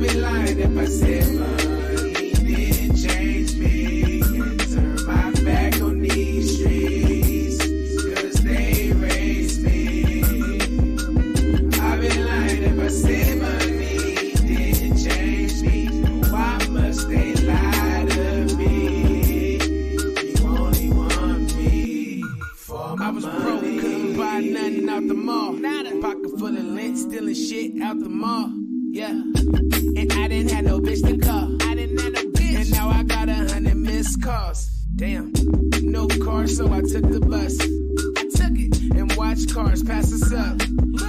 be lying if I said money didn't change me and turn my back on these streets, 'cause they raised me. I'd be lying if I said money didn't change me. Why must they lie to me? You only want me for my money. I was broke, couldn't buy nothing out the mall. Pocket full of lint, stealing shit out the mall. Yeah, and I didn't have no bitch to call. And now I got 100 missed calls. Damn, no car, so I took the bus. I took it and watched cars pass us up.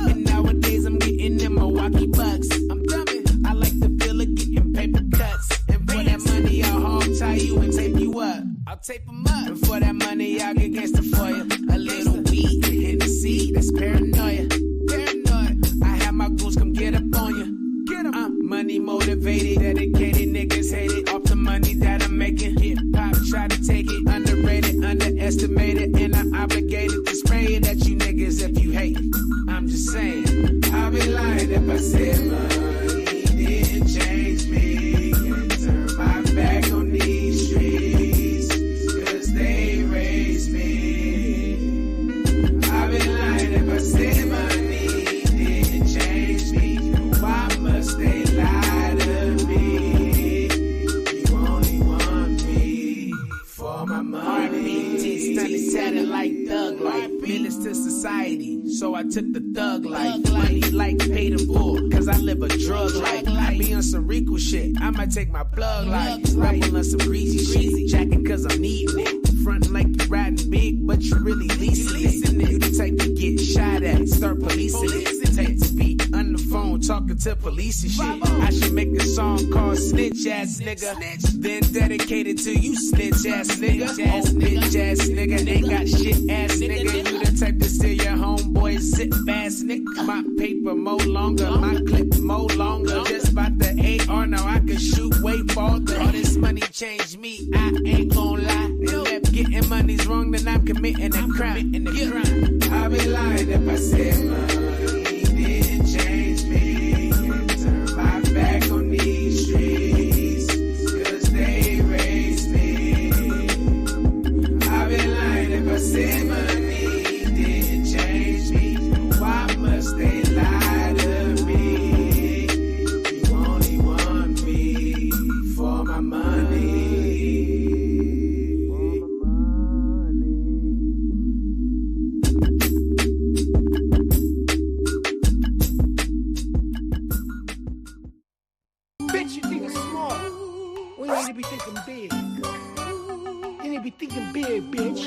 And nowadays I'm getting them Milwaukee bucks. I'm dumbing. I like the feel of getting paper cuts. And for that money, I'll hog tie you and tape you up. I'll tape them up. And for that money, I'll get gangsta for you. A little weed and Hennessy, that's paranoia. I have my goons come get up on you. I'm money motivated, dedicated, niggas hate it. Off the money that I'm making, hip hop try to take it. Underrated, underestimated, and I'm obligated to spray it at you niggas if you hate it. I'm just saying, I'd be lying if I said money didn't change me and turn my back on these streets, 'cause they raised me. I'd be lying if I said money didn't change me. Why must they lie to me? You only want me for my money. RBT stunning tatted like thug life. Menace to society, so I took the thug life. Money like paid in full, 'cause I live a drug life. I be on some Rico shit, I might take my plug life. Rapping on some greasy shit, jacking 'cause I'm needing it. Frontin' like you riding big, but you really leasing it. You the type to get shot at, start policing it. Take to be on the phone talking to police and shit. I should make a song called Snitch Ass Nigga, then dedicate it to you, snitch ass nigga. Oh, bitch ass nigga, ain't got shit ass nigga. You the type to steal your homeboy zip fast nigga. My paper more longer, my clip more longer. Just about the AR, now I can shoot way farther. All this money changed me, I ain't gon' lie. If getting money's wrong, then I'm committing a crime. I'd be lying if I said money didn't change me and turn my back on these streets, 'cause they raised me. I'd be lying if I said money didn't change me. Why must they lie to me? You only want me for my money. Be thinking big. You need to be thinking big, bitch.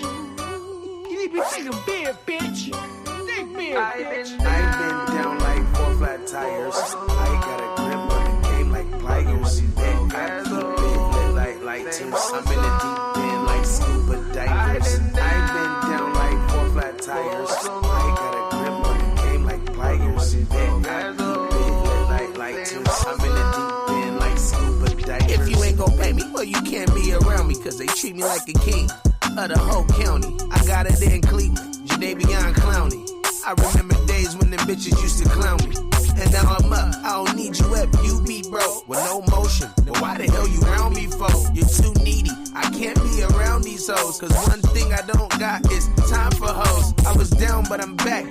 You need to be thinking big, bitch. Think big, bitch. I ain't been down like 4 flat tires. I got a grip on the game like pliers. I keep it like Tim's. I'm in the deep end like scuba divers. I ain't been down like 4 flat tires. I got a grip on the game like pliers. I keep it like Tim's. I'm in the deep end like scuba divers. If you ain't gon' pay me, well, you can't be around me, 'cause they treat me like a king of the whole county. I got it in Cleveland, Jadavion Clowney. I remember days when them bitches used to clown me. And now I'm up, I don't need you if you be broke with no motion. Then why the hell you around me for? You're too needy, I can't be around these hoes. 'Cause one thing I don't got is time for hoes. I was down but I'm back,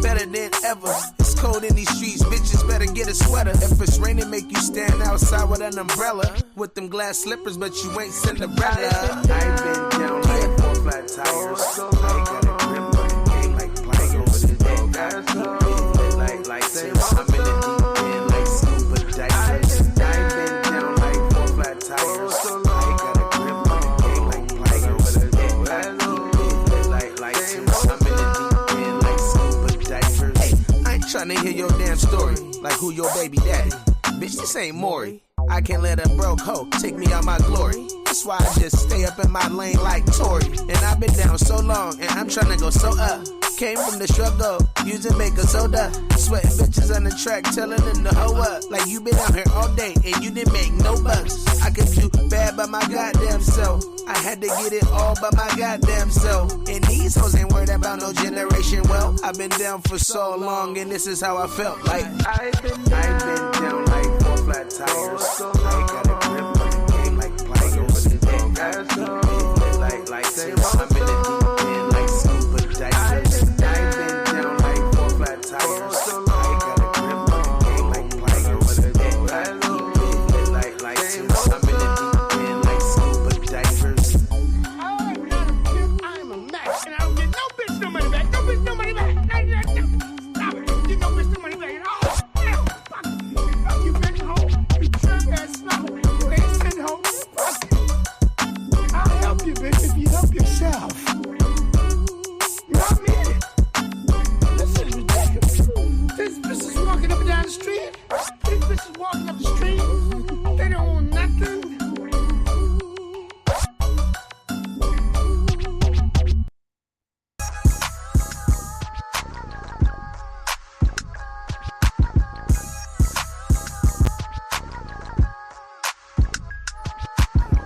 better than ever. It's cold in these streets, bitches better get a sweater. If it's raining, make you stand outside with an umbrella. With them glass slippers, but you ain't Cinderella. I ain't been down like 4 flat tires. I ain't got a grip on the game like pliers. Like Tim, I'm in the deep end like scuba divers. I ain't been down like 4 flat tires. I ain't got a grip on the game like pliers. Like Tim, I'm in the deep end like scuba divers. Hey, I ain't tryna hear your damn story, like who your baby daddy. Bitch, this ain't Maury. I can't let a broke hoe take me out my glory. That's why I just stay up in my lane like Tory. And I've been down so long, and I'm tryna go so up. Came from the struggle, using baking soda. Sweating bitches on the track, telling them to hoe up. Like you been out here all day, and you didn't make no bucks. I could do bad by my goddamn self. I had to get it all by my goddamn self. And these hoes ain't worried about no generation wealth. I've been down for so long, and this is how I felt. Like I ain't been down like 4 flat tires. tires. I got a grip on the game like pliers. And I keep it like tips. I'm in the deep end like scuba divers. I've been down like 4 flat tires. I got a grip on the game like pliers. And I keep it like tips. I'm in the deep end like scuba divers. I'm a match, and I don't get no bitch no money back. No bitch no money back. Stop it. Get no bitch no money back at all. Fuck you, bitch, hoe. You drunk ass slow. You ain't sent home. Fuck you. I'll help you, bitch, if you help yourself. You know what I mean? This is ridiculous. This bitch is walking up and down the street. These bitches walking up the street. They don't own nothing.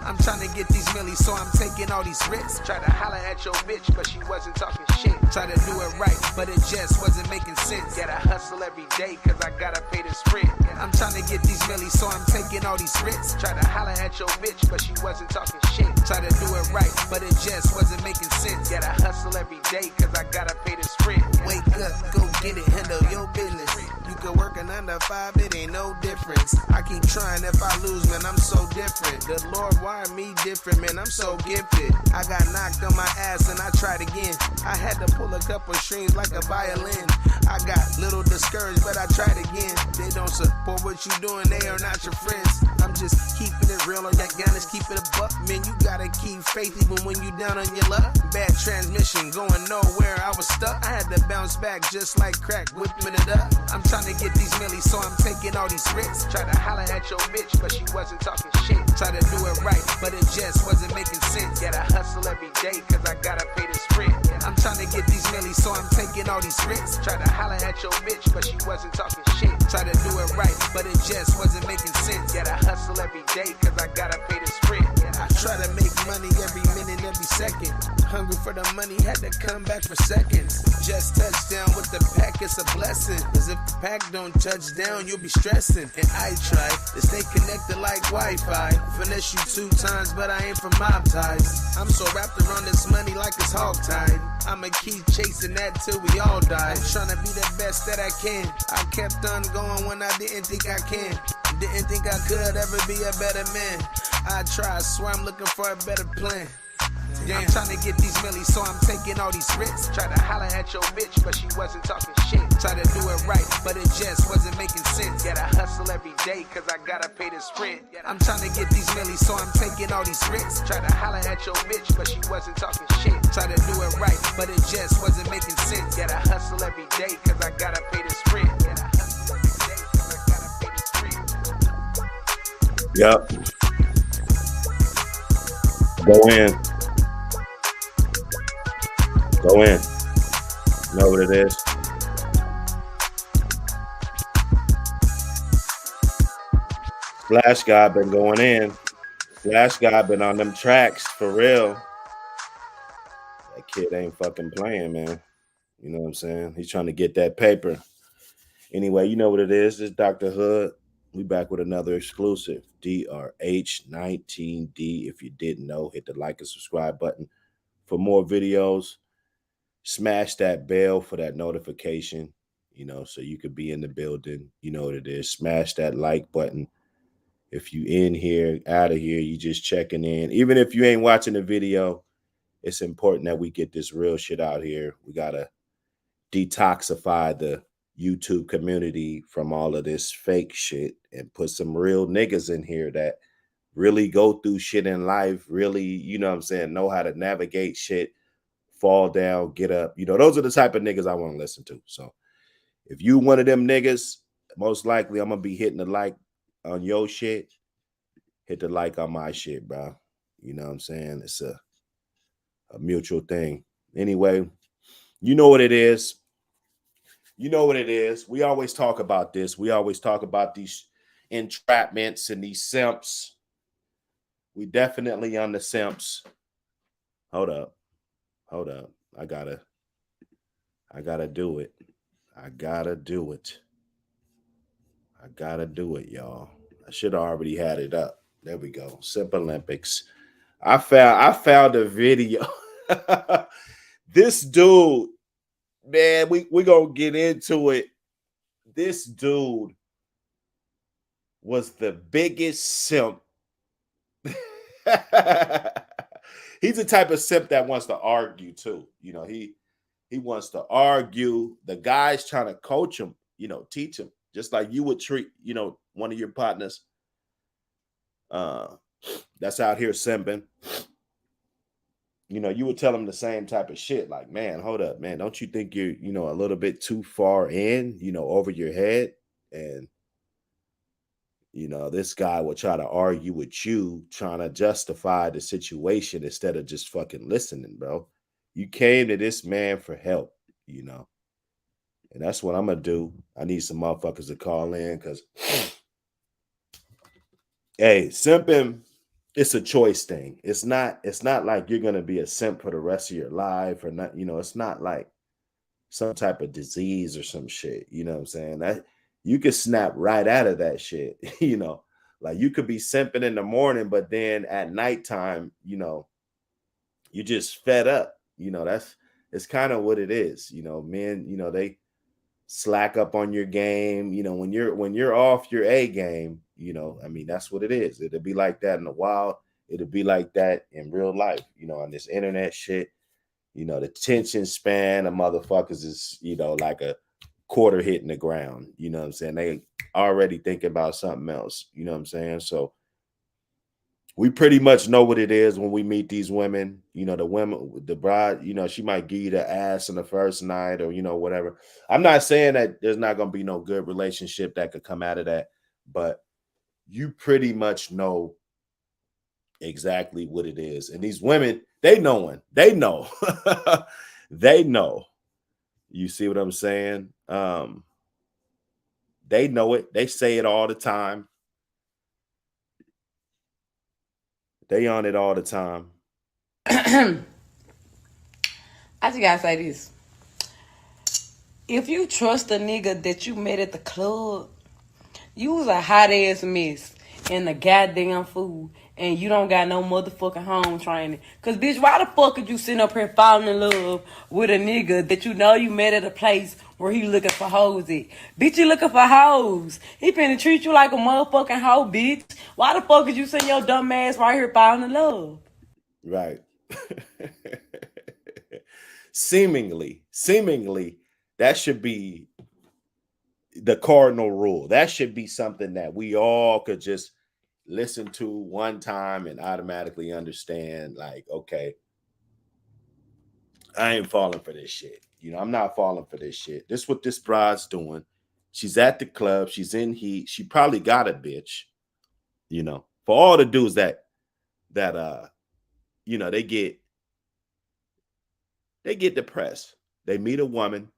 I'm trying to get these millies, so I'm taking all these risks. Try to holler at your bitch, but she wasn't talking shit. Try to do it right, but it just wasn't making sense. Gotta hustle every day, cause I gotta pay this rent. I'm trying to get these millies, so I'm taking all these risks. Try to holler at your bitch, but she wasn't talking shit. Try to do it right, but it just wasn't making sense. Gotta hustle every day, cause I gotta pay this rent. Wake up, go get it, handle your business. You can work a 9 to 5, it ain't no difference. I keep trying, if I lose, man, I'm so different. The Lord wired me different, man, I'm so gifted. I got knocked on my ass and I tried again. I had to pull a couple strings like a violin. I got little discouraged, but I tried again. They don't support what you doing, they are not your friends. I'm just keeping it real on that gun, keep it a buck. Man, you gotta keep faith even when you down on your luck. Bad transmission, going nowhere, I was stuck. I had to bounce back just like crack, whipping it up. I'm trying to get these millies, so I'm taking all these risks. Try to holler at your bitch, but she wasn't talking shit. Try to do it right, but it just wasn't making sense. Gotta hustle every day, cause I gotta pay this rent. I'm trying to get these millies, so I'm taking all these risks. Try to holler at your bitch, but she wasn't talking shit. Try to do it right, but it just wasn't making sense. Gotta hustle every day, cause I gotta pay this rent. I try to make money every minute, every second. Hungry for the money, had to come back for seconds. Just touchdown with the pack, it's a blessing. Cause if the pack don't touch down, you'll be stressing. And I try to stay connected like Wi-Fi. Finesse you 2 times, but I ain't from mob ties. I'm so wrapped around this money like it's hog tied. I'ma keep chasing that till we all die. I'm trying to be the best that I can. I kept on going when I didn't think I can. Didn't think I could ever be a better man. I try, swear I'm looking for a better plan. Yeah, I'm trying to get these millies, so I'm taking all these risks. Try to holler at your bitch, but she wasn't talking shit. Try to do it right, but it just wasn't making sense. Gotta hustle every day, cause I gotta pay this rent. I'm trying to get these millies, so I'm taking all these risks. Try to holler at your bitch, but she wasn't talking shit. Try to do it right, but it just wasn't making sense. Gotta hustle every day, cause I gotta pay this rent. Gotta hustle every day, cause I gotta pay this rent. Yep. Go in. Go in. You know what it is. Flash guy been going in. Flash guy been on them tracks for real. That kid ain't fucking playing, man. You know what I'm saying? He's trying to get that paper. Anyway, you know what it is. This is Dr. Hood. We back with another exclusive. DRH19D. If you didn't know, hit the like and subscribe button for more videos. Smash that bell for that notification, you know, so you could be in the building. You know what it is. Smash that like button. If you in here, out of here, you just checking in. Even if you ain't watching the video, it's important that we get this real shit out here. We got to detoxify the YouTube community from all of this fake shit and put some real niggas in here that really go through shit in life, really, you know what I'm saying, know how to navigate shit, fall down, get up. You know, those are the type of niggas I want to listen to. So if you one of them niggas, most likely I'm going to be hitting the like on your shit. Hit the like on my shit, bro. You know what I'm saying? It's a mutual thing. Anyway, you know what it is. You know what it is. We always talk about this. We always talk about these entrapments and these simps. We definitely on the simps. Hold up. I gotta do it. I gotta do it, y'all. I should have already had it up. There we go. Simp Olympics. I found a video. This dude, man, we gonna get into it. This dude was the biggest simp. He's the type of simp that wants to argue too. He wants to argue. The guy's trying to coach him, teach him, just like you would treat, one of your partners uh that's out here simping. You would tell him the same type of shit. Like, man, hold up, man. Don't you think you're, a little bit too far in, over your head? And this guy will try to argue with you, trying to justify the situation instead of just fucking listening, bro. You came to this man for help, and that's what I'm gonna do. I need some motherfuckers to call in because, hey, simping, it's a choice thing. It's not like you're gonna be a simp for the rest of your life or not. It's not like some type of disease or some shit. You know what I'm saying? That you could snap right out of that shit. Like you could be simping in the morning, but then at nighttime, you just fed up. It's kind of what it is. Men, they slack up on your game. When you're off your A game, I mean, that's what it is. It'll be like that in the wild. It'll be like that in real life, on this internet shit. The attention span of motherfuckers is, like a quarter hitting the ground. You know what I'm saying? They already thinking about something else. You know what I'm saying? So we pretty much know what it is when we meet these women. The women, the bride, she might give you the ass in the first night or, whatever. I'm not saying that there's not going to be no good relationship that could come out of that, but you pretty much know exactly what it is. And these women, they know. They know. You see what I'm saying? They know it. They say it all the time. They on it all the time. I just gotta say this. If you trust a nigga that you met at the club, you was a hot ass mess and a goddamn fool, and you don't got no motherfucking home training. Cause bitch, why the fuck could you sit up here falling in love with a nigga that you know you met at a place where he looking for hoes at? Bitch, you looking for hoes. He finna treat you like a motherfucking hoe, bitch. Why the fuck could you send your dumb ass right here falling in love? Right. Seemingly, that should be the cardinal rule. That should be something that we all could just listen to one time and automatically understand, like, okay, I ain't falling for this shit. I'm not falling for this shit. This is what this bride's doing. She's at the club. She's in heat. She probably got a bitch. For all the dudes that they get depressed. They meet a woman,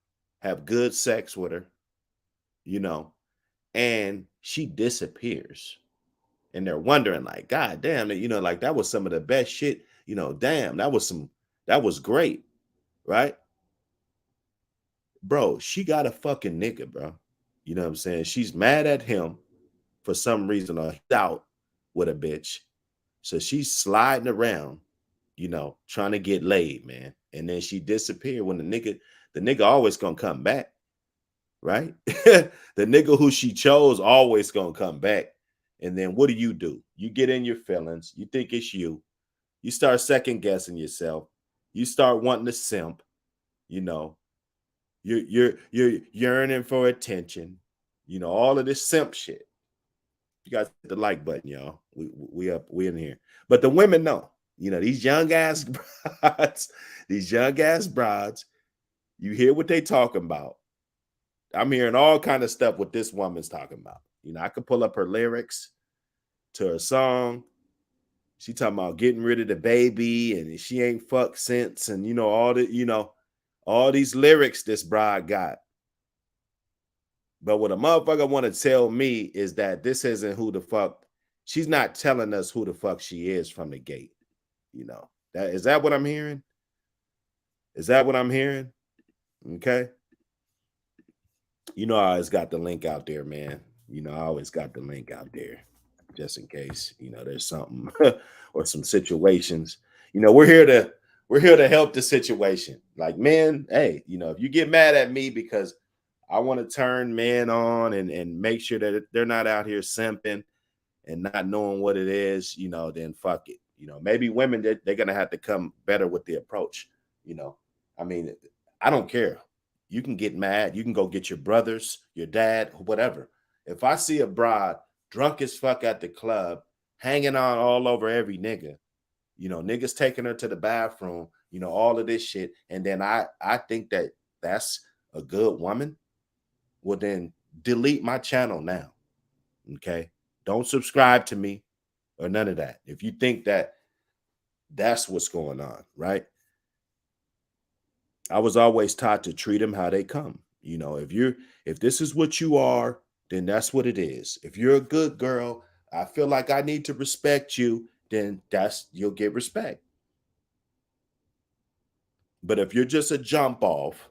have good sex with her, and she disappears. And they're wondering, like, God damn, like that was some of the best shit. Damn, that was great, right? Bro, she got a fucking nigga, bro. You know what I'm saying? She's mad at him for some reason or he's out with a bitch. So she's sliding around, trying to get laid, man. And then she disappeared when the nigga always gonna come back, right? The nigga who she chose always gonna come back. And then what do? You get in your feelings. You think it's you. You start second guessing yourself. You start wanting to simp. You're yearning for attention. All of this simp shit. You guys hit the like button, y'all. We in here. But the women know. These young ass brides, you hear what they talking about. I'm hearing all kind of stuff what this woman's talking about. I could pull up her lyrics to her song. She talking about getting rid of the baby and she ain't fucked since, and all these lyrics this bride got. But what a motherfucker want to tell me is that this isn't who the fuck. She's not telling us who the fuck she is from the gate. Is that what I'm hearing? Is that what I'm hearing? Okay. I always got the link out there, man. I always got the link out there. just in case, there's something or some situations. We're here to help the situation. Like, men, hey, if you get mad at me because I want to turn men on and make sure that they're not out here simping and not knowing what it is, then fuck it. Maybe women, they're going to have to come better with the approach. I mean, I don't care. You can get mad. You can go get your brothers, your dad, whatever. If I see a broad drunk as fuck at the club, hanging on all over every nigga, niggas taking her to the bathroom, all of this shit, and then I think that that's a good woman, well, then delete my channel now. Okay? Don't subscribe to me or none of that. If you think that that's what's going on, right? I was always taught to treat them how they come. If this is what you are, then that's what it is. If you're a good girl, I feel like I need to respect you, then you'll get respect. But if you're just a jump off,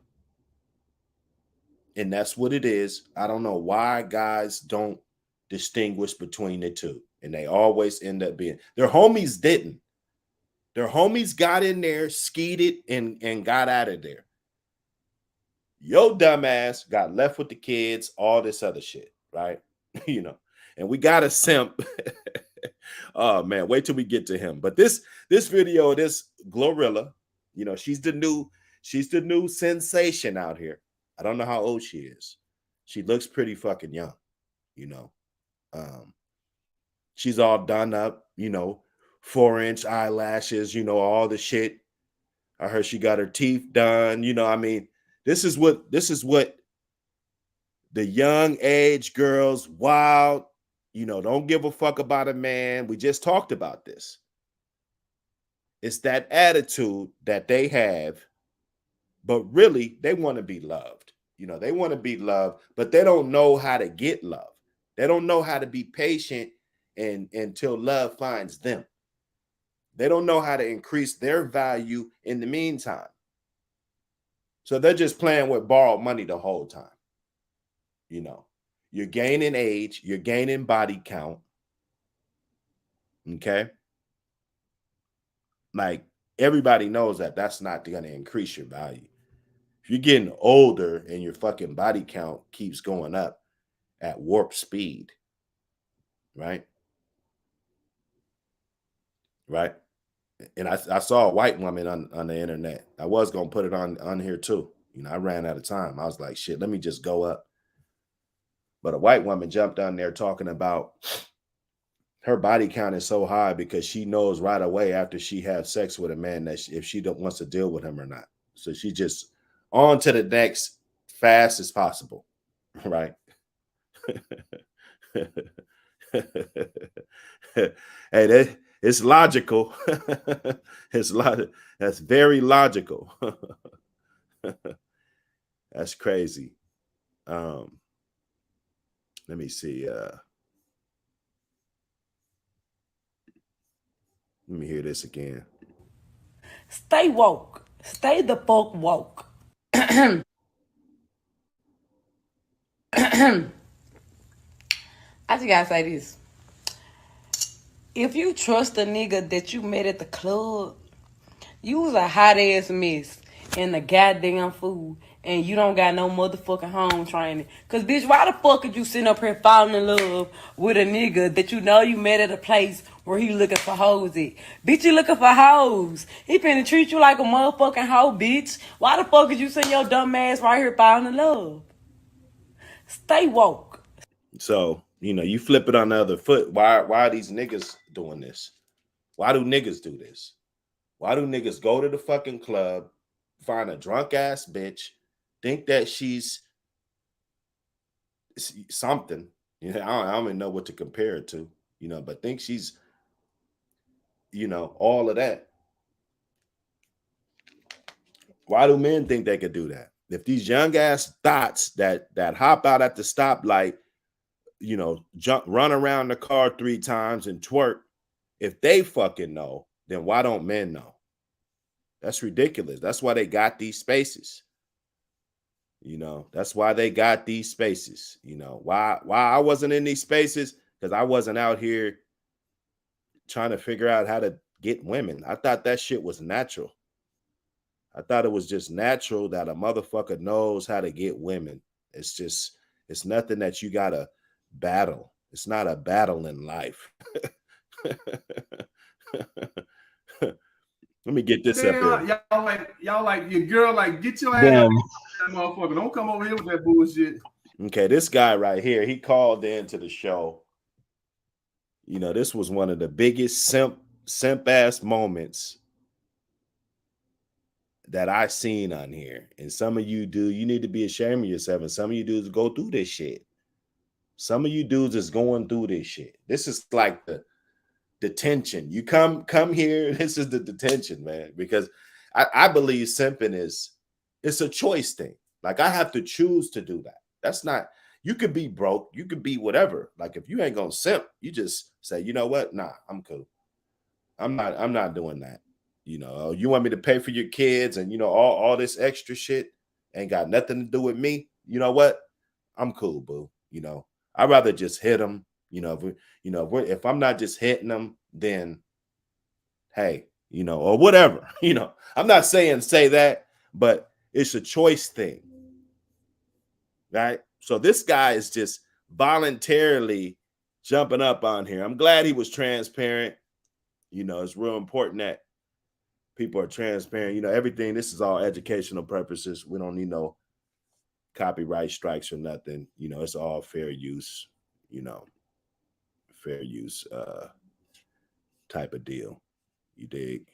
and that's what it is, I don't know why guys don't distinguish between the two. And they always end up being, their homies didn't. Their homies got in there, skied it, and got out of there. Yo dumbass got left with the kids, all this other shit, right? And we got a simp. Oh man, wait till we get to him. But this video, this Glorilla, she's the new sensation out here. I don't know how old she is. She looks pretty fucking young, she's all done up, 4-inch eyelashes, all the shit. I heard she got her teeth done. This is what the young age girls, wild, don't give a fuck about a man. We just talked about this. It's that attitude that they have, but really they want to be loved. They want to be loved, but they don't know how to get love. They don't know how to be patient until love finds them. They don't know how to increase their value in the meantime. So they're just playing with borrowed money the whole time. You're gaining age, you're gaining body count. Okay? Like, everybody knows that that's not going to increase your value. If you're getting older and your fucking body count keeps going up at warp speed, right? Right? And I saw a white woman on the internet. I was going to put it on here too. I ran out of time. I was like, shit, let me just go up. But a white woman jumped on there talking about her body count is so high because she knows right away after she has sex with a man that if she don't wants to deal with him or not. So she just on to the next fast as possible, right? Hey, it's logical. That's very logical. That's crazy. Let me see. Let me hear this again. Stay woke. Stay the fuck woke. I just gotta say this. If you trust a nigga that you met at the club, you was a hot ass mess in the goddamn food, and you don't got no motherfucking home training. Cause bitch, why the fuck are you sitting up here falling in love with a nigga that you know you met at a place where he looking for hoes at? Bitch, you looking for hoes. He finna treat you like a motherfucking hoe, bitch. Why the fuck is you sitting your dumb ass right here falling in love? Stay woke. So, you flip it on the other foot. Why are these niggas doing this? Why do niggas do this? Why do niggas go to the fucking club, find a drunk ass bitch, think that she's something? I don't even know what to compare it to, but think she's, all of that. Why do men think they could do that? If these young ass thoughts that hop out at the stoplight, run around the car 3 times and twerk, if they fucking know, then why don't men know? That's ridiculous. That's why they got these spaces. That's why they got these spaces. Why I wasn't in these spaces, because I wasn't out here trying to figure out how to get women. I thought that shit was natural. I thought it was just natural that a motherfucker knows how to get women. It's nothing that you gotta battle. It's not a battle in life. Let me get this up here. Y'all like your girl, like get your ass Damn. out that motherfucker. Don't come over here with that bullshit. Okay, this guy right here, he called into the show. You know, this was one of the biggest simp ass moments that I seen on here. And some of you you need to be ashamed of yourself. And some of you dudes go through this shit. Some of you dudes is going through this shit. This is like the detention. You come here. This is the detention, man. Because I believe simping it's a choice thing. Like I have to choose to do that. That's not, you could be broke, you could be whatever. Like if you ain't gonna simp, you just say, you know what? Nah, I'm cool. I'm not doing that. You know, you want me to pay for your kids and you know all this extra shit ain't got nothing to do with me. You know what? I'm cool, boo. You know, I'd rather just hit them. You know, if I'm not just hitting them, then hey, you know, or whatever. You know, I'm not saying say that, but it's a choice thing, right? So this guy is just voluntarily jumping up on here. I'm glad he was transparent. You know, it's real important that people are transparent. You know, everything, this is all educational purposes. We don't need no copyright strikes or nothing. You know, it's all fair use, you know, fair use type of deal. You dig?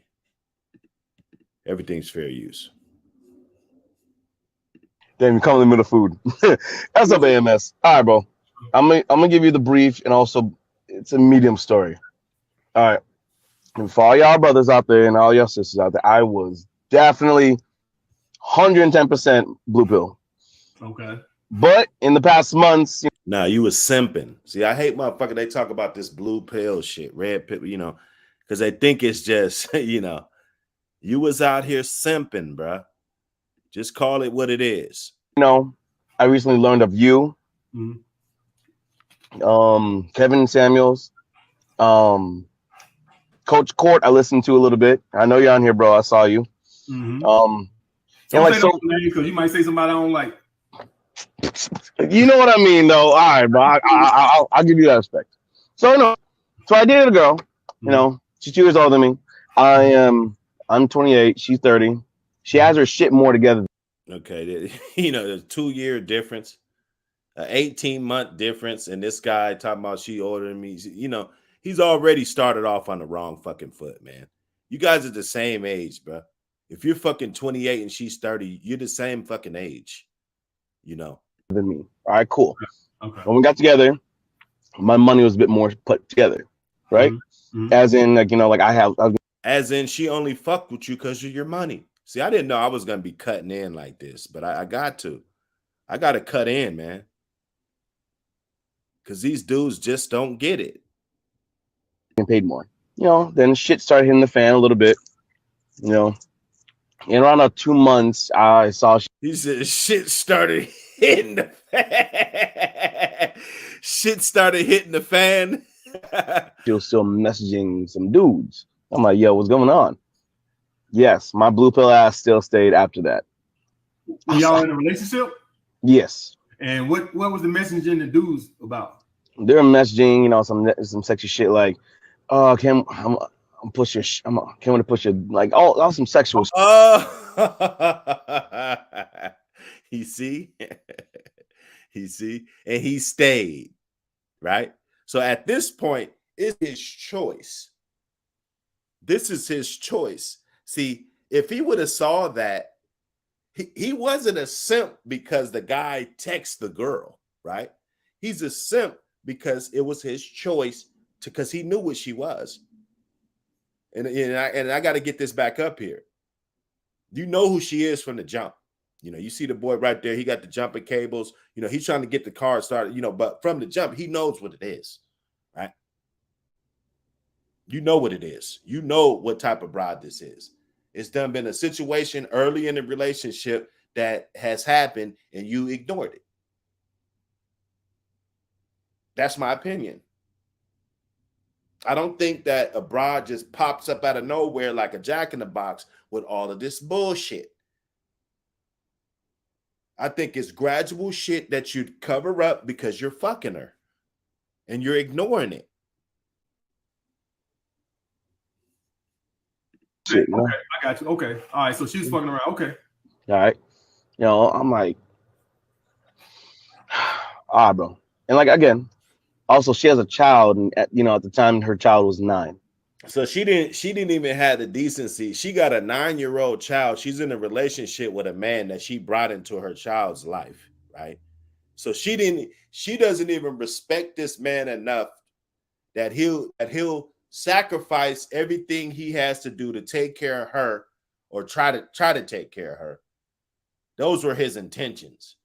Everything's fair use. Damn, you come in the middle of food. That's up AMS. All right, bro. I'm gonna give you the brief and also it's a medium story. All right. And for all y'all brothers out there and all y'all sisters out there, I was definitely 110% blue pill. Okay. But in the past months, Nah, you was simping. See, I hate motherfucker. They talk about this blue pill shit, red pill, you know, because they think it's just, you know, you was out here simping, bruh. Just call it what it is. you know, I recently learned of you, Kevin Samuels, Coach Court. I listened to a little bit. I know you're on here, bro. I saw you. Don't like say so, name because you might say somebody I don't like. you know what I mean, though. All right, bro. I'll give you that respect. So no, so I dated a girl. You know, she's 2 years older than me. I'm 28. She's 30. She has her shit more together. Okay, you know, there's a 2-year difference, an 18-month difference, and this guy talking about she older than me. You know, he's already started off on the wrong fucking foot, man. You guys are the same age, bro. If you're fucking 28 and she's 30, you're the same fucking age. You know. Than me. All right, cool. Okay. When we got together, my money was a bit more put together, right? As in, like, you know, like as in she only fucked with you because of your money. See, I didn't know I was gonna be cutting in like this, but I got to cut in, man, because these dudes just don't get it. getting paid more. You know, then shit started hitting the fan a little bit. You know, in around 2 months, I saw He said shit started hitting the fan. Shit started hitting the fan. she was still messaging some dudes. I'm like, yo, what's going on? Yes, my blue pill ass still stayed after that. Were y'all in a relationship? Yes. And what was the messaging the dudes about? They were messaging, you know, some sexy shit like, oh, can I'm push your, can we push your, like all some sexual. Oh, you see, and he stayed, right? So at this point, it's his choice. This is his choice. See, if he would have saw that, he wasn't a simp because the guy texted the girl, right? He's a simp because it was his choice because he knew what she was. And I got to get this back up here. You know who she is from the jump. You know, you see the boy right there. He got the jumping cables. You know, he's trying to get the car started, you know, but from the jump, he knows what it is, right? You know what it is. You know what type of bride this is. It's done been a situation early in the relationship that has happened and you ignored it. That's my opinion. I don't think that a broad just pops up out of nowhere like a jack in the box with all of this bullshit. I think it's gradual shit that you cover up because you're fucking her and you're ignoring it. Okay, I got you. Okay. All right. So she was fucking around. Okay. All right. You know, I'm like, bro. And like, again, also she has a child, and at the time her child was 9. So she didn't even have the decency. She got a 9-year-old child. She's in a relationship with a man that she brought into her child's life, right? So she doesn't even respect this man enough that he'll sacrifice everything he has to do to take care of her or try to take care of her. Those were his intentions.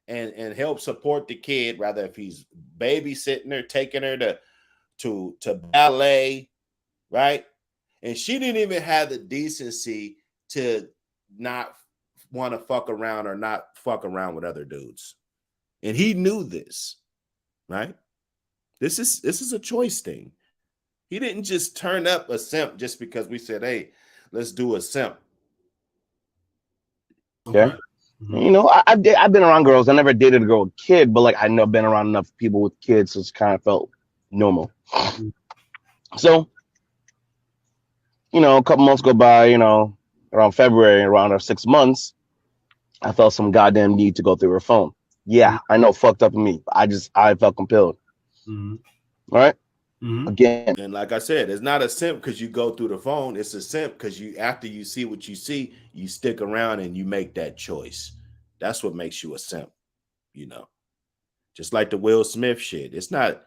And help support the kid, rather if he's babysitting her, taking her to ballet, right? And she didn't even have the decency to not want to fuck around or not fuck around with other dudes. And he knew this, right? This is a choice thing. He didn't just turn up a simp just because we said, hey, let's do a simp. Okay. You know, I've been around girls. I never dated a girl with a kid, but like I know I've been around enough people with kids, so it's kind of felt normal. So, you know, a couple months go by, you know, around February, around our 6 months, I felt some goddamn need to go through her phone. Yeah, I know, fucked up of me. I felt compelled. All right. Again. And like I said, it's not a simp because you go through the phone. It's a simp because after you see what you see, you stick around and you make that choice. That's what makes you a simp, you know. Just like the Will Smith shit. It's not,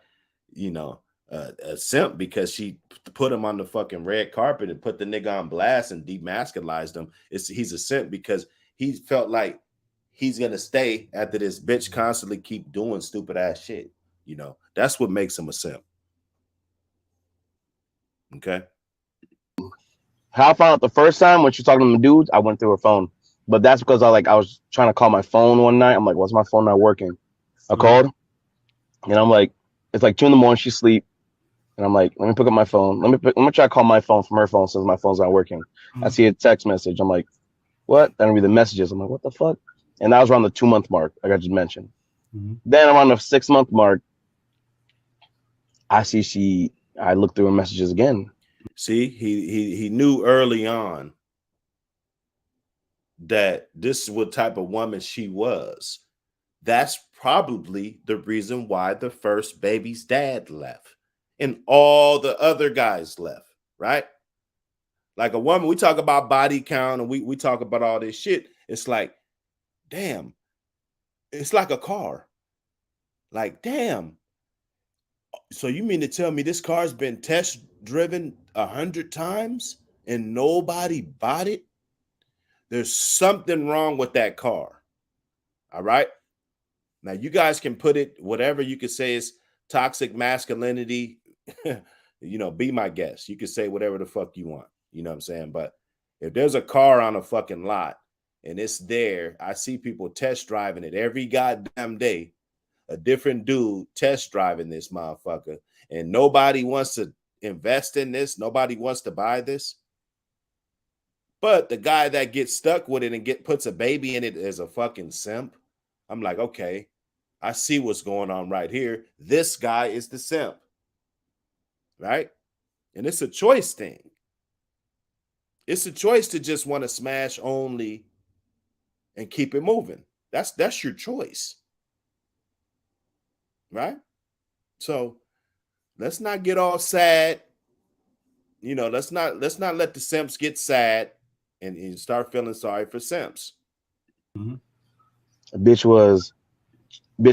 you know, a simp because she put him on the fucking red carpet and put the nigga on blast and demasculized him. He's a simp because he felt like he's gonna stay after this bitch constantly keep doing stupid ass shit. You know, that's what makes him a simp. Okay. How I found out the first time when she was talking to the dudes, I went through her phone. But that's because I was trying to call my phone one night. I'm like, why's my phone not working? I called, and I'm like, it's like 2 a.m. She's asleep, and I'm like, let me pick up my phone. Let me try to call my phone from her phone since my phone's not working. I see a text message. I'm like, what? Then I read the messages. I'm like, what the fuck? And that was around the 2-month mark, like I just mentioned. Then around the 6-month mark, I looked through her messages again. See, he knew early on that this is what type of woman she was. That's probably the reason why the first baby's dad left and all the other guys left, right? Like a woman, we talk about body count and we talk about all this shit. It's like, damn, it's like a car. Like, damn. So you mean to tell me this car's been test driven 100 times and nobody bought it? There's something wrong with that car. All right. Now you guys can put it, whatever you could say is toxic masculinity, you know, be my guest. You can say whatever the fuck you want. You know what I'm saying? But if there's a car on a fucking lot and it's there, I see people test driving it every goddamn day. A different dude test driving this motherfucker, and nobody wants to invest in this. Nobody wants to buy this. But the guy that gets stuck with it and puts a baby in it as a fucking simp, I'm like, okay, I see what's going on right here. This guy is the simp, right? And it's a choice thing. It's a choice to just want to smash only and keep it moving. That's your choice. Right? So let's not get all sad. You know, let's not let the simps get sad and start feeling sorry for simps. A bitch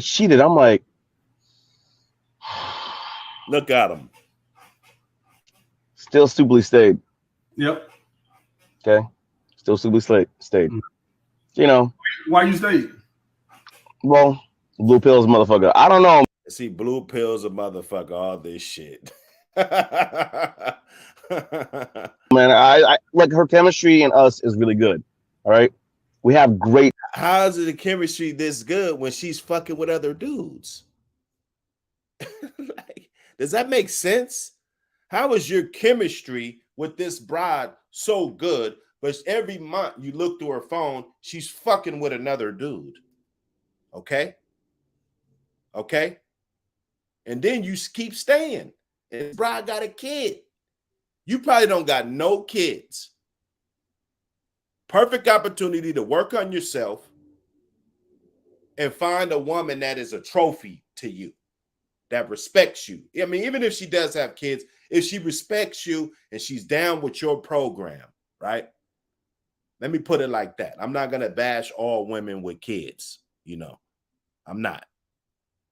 cheated. I'm like, look at him. Still stupidly stayed. Yep. Okay. Still stupidly stayed. You know. Why you stayed? Well, blue pills, motherfucker. I don't know. See, blue pills a motherfucker, all this shit. Man, I like her chemistry and us is really good. All right. We have great. How is the chemistry this good when she's fucking with other dudes? Like, does that make sense? How is your chemistry with this bride so good, but every month you look through her phone, she's fucking with another dude? Okay? Okay? And then you keep staying. And this bride got a kid. You probably don't got no kids. Perfect opportunity to work on yourself and find a woman that is a trophy to you, that respects you. I mean, even if she does have kids, if she respects you and she's down with your program, right? Let me put it like that. I'm not going to bash all women with kids, you know. I'm not.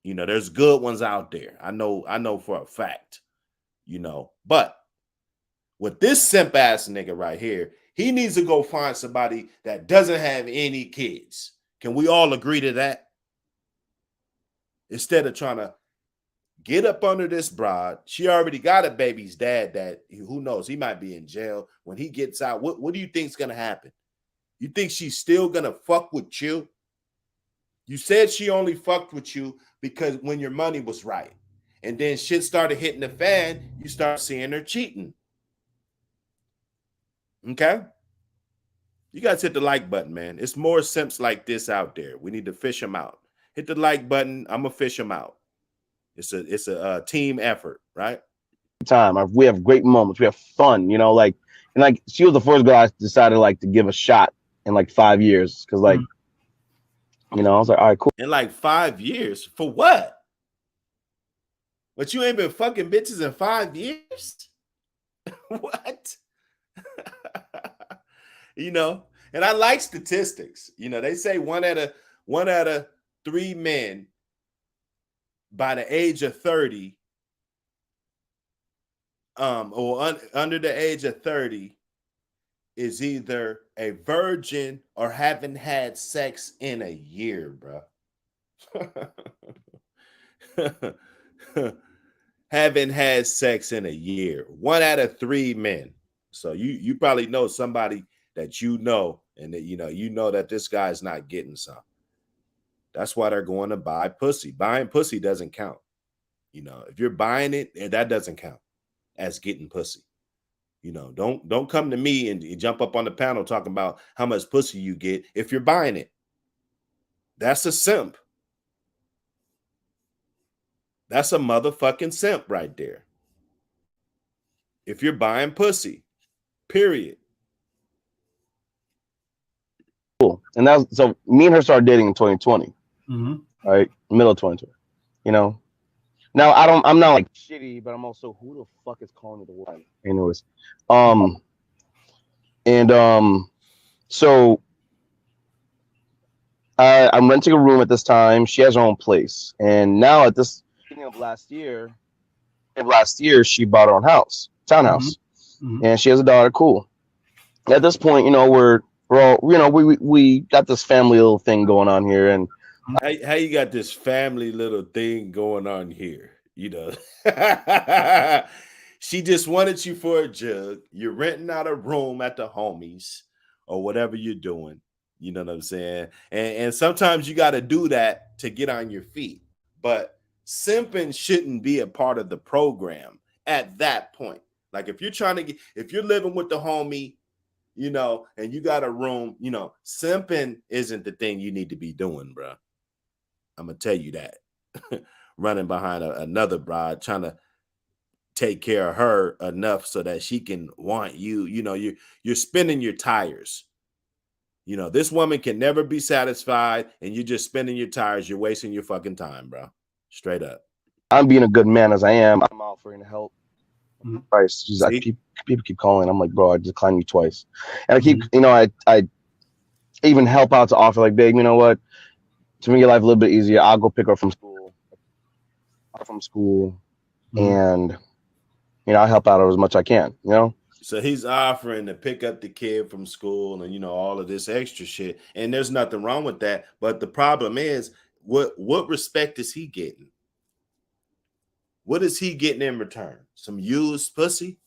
You know, there's good ones out there. I know for a fact, you know. But with this simp ass nigga right here, he needs to go find somebody that doesn't have any kids. Can we all agree to that? Instead of trying to get up under this broad, she already got a baby's dad that who knows, he might be in jail. When he gets out, what do you think's gonna happen? You think she's still gonna fuck with you? You said she only fucked with you because when your money was right. And then shit started hitting the fan, you start seeing her cheating. Okay? You guys hit the like button, man. It's more simps like this out there. We need to fish them out. Hit the like button. I'm gonna fish them out. It's a team effort, right? Time. We have great moments. We have fun, you know, like, and like she was the first girl I decided like to give a shot in like 5 years. Cause like, you know, I was like, all right, cool. In like 5 years? For what? But you ain't been fucking bitches in 5 years? What? You know, and I like statistics. You know, they say one out of 3 men by the age of 30, under the age of 30, is either a virgin or haven't had sex in a year, bro. Haven't had sex in a year. 1 out of 3 men. So you probably know somebody that you know, and that you know that this guy's not getting some. That's why they're going to buy pussy. Buying pussy doesn't count. You know, if you're buying it, that doesn't count as getting pussy. You know, don't come to me and jump up on the panel talking about how much pussy you get if you're buying it. That's a simp. That's a motherfucking simp right there. If you're buying pussy, period. Cool. And that's so me and her started dating in 2020. Right? Middle of 2020. You know. Now I'm not like shitty, but I'm also who the fuck is calling me the one? Anyways. So I'm renting a room at this time. She has her own place. And now at this beginning of last year, she bought her own house, townhouse. And she has a daughter. Cool. At this point, you know, we're all, you know, we got this family little thing going on here. And how you got this family little thing going on here? You know, she just wanted you for a jug. You're renting out a room at the homies or whatever you're doing. You know what I'm saying? And sometimes you got to do that to get on your feet. But simping shouldn't be a part of the program at that point. Like if you're living with the homie, you know, and you got a room, you know, simping isn't the thing you need to be doing, bro. I'm gonna tell you that. Running behind another bride, trying to take care of her enough so that she can want you. You know, you're spinning your tires. You know, this woman can never be satisfied, and you're just spinning your tires. You're wasting your fucking time, bro. Straight up. I'm being a good man as I am. I'm offering to help. Price. She's like, people keep calling. I'm like, bro, I declined you twice, and I keep, you know, I even help out to offer, like, babe, you know what? To make your life a little bit easier, I'll go pick her from school, and you know, I help out her as much as I can, you know. So he's offering to pick up the kid from school and, you know, all of this extra shit, and there's nothing wrong with that. But the problem is, what respect is he getting? What is he getting in return? Some used pussy?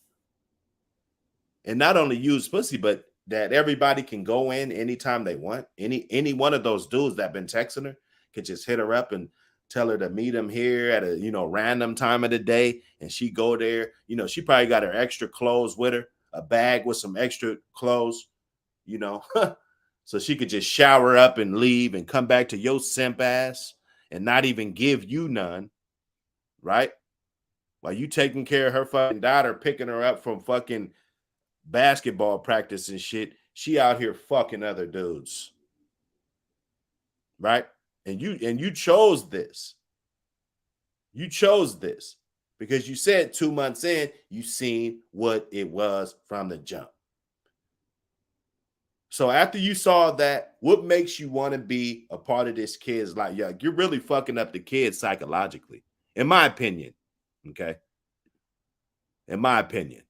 And not only used pussy, but that everybody can go in anytime they want. Any one of those dudes that been texting her can just hit her up and tell her to meet him here at a random time of the day, and she go there. She probably got her extra clothes with her, a bag with some extra clothes, so she could just shower up and leave and come back to your simp ass and not even give you none, right? While you taking care of her fucking daughter, picking her up from fucking basketball practice and shit, she out here fucking other dudes, right? And you chose this. You chose this because you said 2 months in, you seen what it was from the jump. So after you saw that, what makes you want to be a part of this kid's life? Yeah, you're really fucking up the kid psychologically, in my opinion. Okay. In my opinion,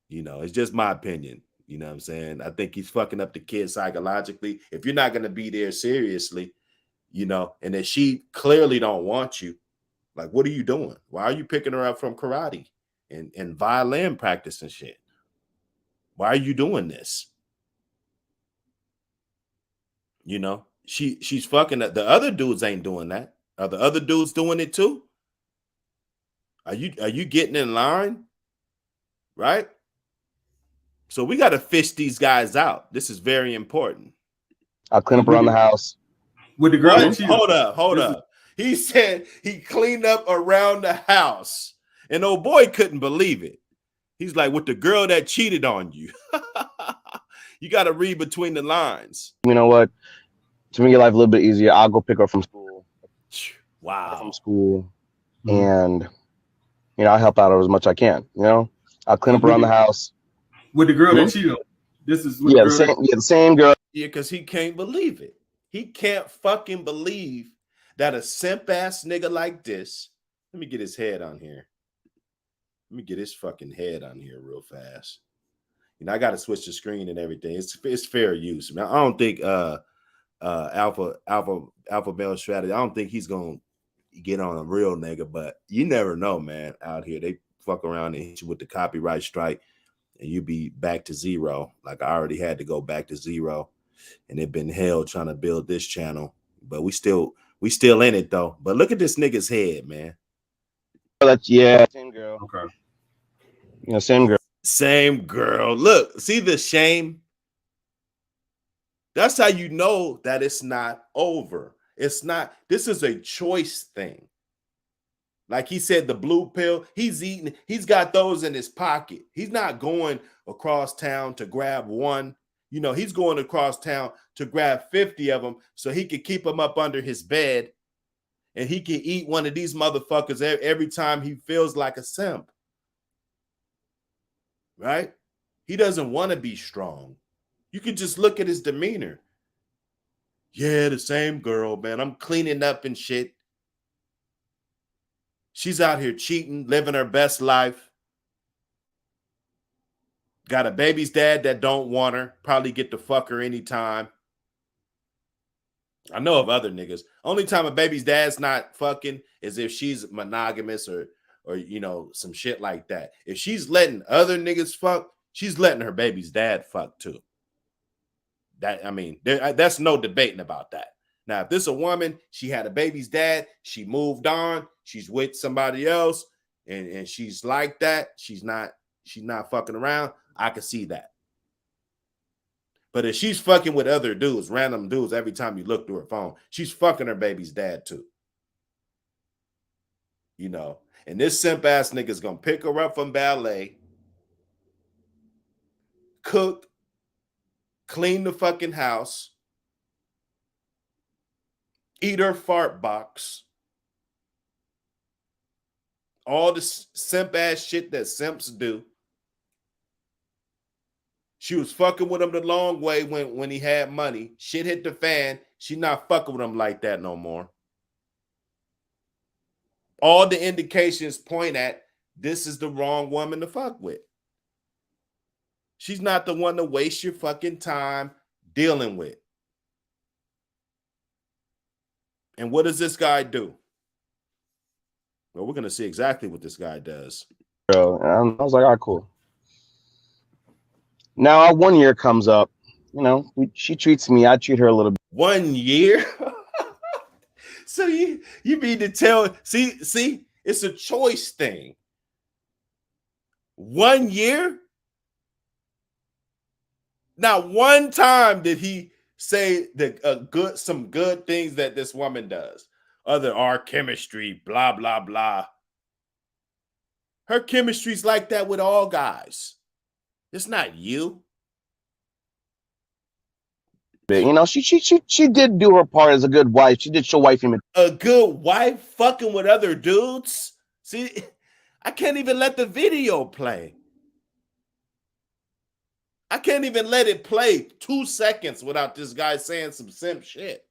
it's just my opinion. You know what I'm saying? I think he's fucking up the kid psychologically. If you're not going to be there seriously, and that she clearly don't want you, like, what are you doing? Why are you picking her up from karate and violin practice and shit? Why are you doing this? She's fucking the other dudes ain't doing that. Are the other dudes doing it too? Are you getting in line? Right? So we got to fish these guys out. This is very important. I'll clean up around the house. With the girl that cheated. Hold up. He said he cleaned up around the house. And old boy couldn't believe it. He's like, with the girl that cheated on you. You got to read between the lines. You know what? To make your life a little bit easier, I'll go pick her up from school. Wow. From school. And, I'll help out as much as I can. I'll clean up around the house. With the girl that cheated on. This is with the same girl. Yeah, because he can't believe it. He can't fucking believe that a simp ass nigga like this. Let me get his head on here. Let me get his fucking head on here real fast. I got to switch the screen and everything. It's fair use, man. I don't think Alpha Male Strategy. I don't think he's gonna get on a real nigga, but you never know, man. Out here, they fuck around and hit you with the copyright strike. And you be back to zero. Like I already had to go back to zero, and it been hell trying to build this channel. But we still in it though. But look at this nigga's head, man. Same girl. Okay. Same girl. Same girl. Look, see the shame. That's how you know that it's not over. It's not. This is a choice thing. Like he said, the blue pill, he's eating, he's got those in his pocket. He's not going across town to grab one. He's going across town to grab 50 of them so he could keep them up under his bed and he can eat one of these motherfuckers every time he feels like a simp. Right? He doesn't want to be strong. You can just look at his demeanor. Yeah, the same girl, man. I'm cleaning up and shit. She's out here cheating, living her best life. Got a baby's dad that don't want her. Probably get to fuck her anytime. I know of other niggas. Only time a baby's dad's not fucking is if she's monogamous or some shit like that. If she's letting other niggas fuck, she's letting her baby's dad fuck too. That's no debating about that. Now, if this is a woman, she had a baby's dad, she moved on, she's with somebody else, and she's like that, she's not fucking around, I can see that. But if she's fucking with other dudes, random dudes, every time you look through her phone, she's fucking her baby's dad too. And this simp ass nigga's gonna pick her up from ballet, cook, clean the fucking house, eat her fart box, all the simp ass shit that simps do. She was fucking with him the long way when he had money. Shit hit the fan. She not fucking with him like that no more. All the indications point at this is the wrong woman to fuck with. She's not the one to waste your fucking time dealing with. And what does this guy do? Well, we're going to see exactly what this guy does. And I was like, all right, cool. Now our 1 year comes up. She treats me. I treat her a little bit. 1 year? So you mean to tell? See, it's a choice thing. 1 year. Not one time did he say some good things that this woman does. Other our chemistry, blah blah blah. Her chemistry's like that with all guys. It's not you. You know, she did do her part as a good wife. She did show wifey material. A good wife fucking with other dudes. See, I can't even let the video play. I can't even let it play 2 seconds without this guy saying some simp shit.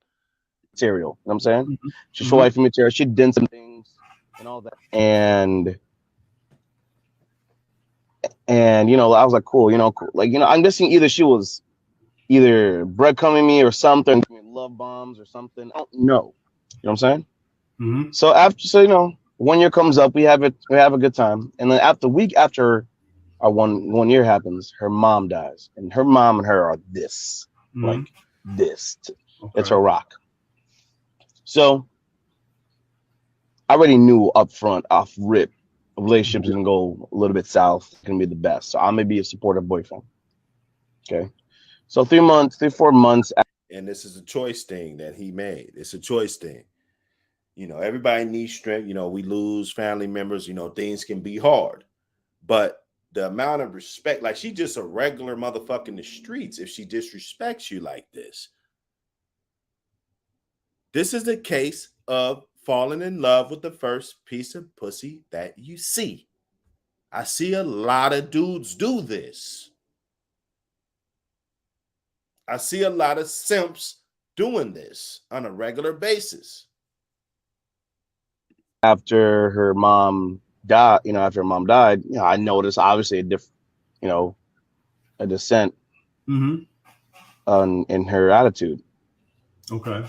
You know what I'm saying? She showed wifey material. She did some things and all that. And you know, I was like, cool, you know, cool. Like, you know, I'm guessing either she was either breadcrumbing me or something, love bombs or something. I don't know. You know what I'm saying? So you know, 1 year comes up, we have a good time, and then week after our one year happens, her mom dies, and her mom and her are this, like this. Okay. It's her rock. So I already knew up front, off rip, a relationship's gonna go a little bit south. It's gonna be the best. So I'm gonna be a supportive boyfriend. Okay. So 4 months. And this is a choice thing that he made. It's a choice thing. You know, everybody needs strength. You know, we lose family members. You know, things can be hard. But the amount of respect, like she's just a regular motherfucker in the streets if she disrespects you like this. This is the case of falling in love with the first piece of pussy that you see. I see a lot of dudes do this. I see a lot of simps doing this on a regular basis. After her mom died, you know, I noticed obviously a descent in her attitude. Okay.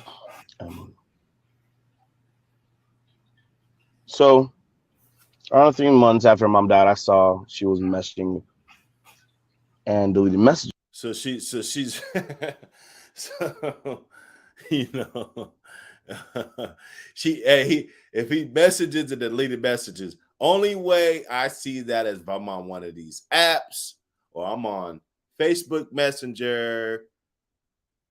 So around 3 months after her mom died, I saw she was messaging me and deleted messages. So she's so you know if he messages and deleted messages, only way I see that is if I'm on one of these apps or I'm on Facebook Messenger,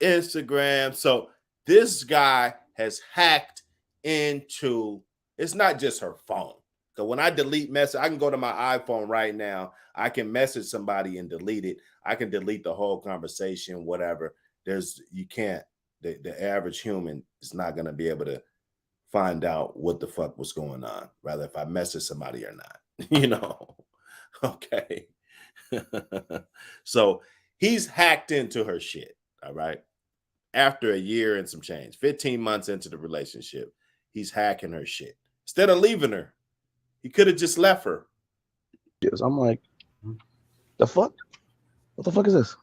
Instagram. So this guy has hacked into, it's not just her phone. So when I delete message, I can go to my iPhone right now. I can message somebody and delete it. I can delete the whole conversation, whatever. You can't, the average human is not going to be able to find out what the fuck was going on, rather if I message somebody or not, you know? Okay. So he's hacked into her shit, all right? After a year and some change, 15 months into the relationship, he's hacking her shit. Instead of leaving her, he could have just left her. Yes, I'm like, the fuck? What the fuck is this?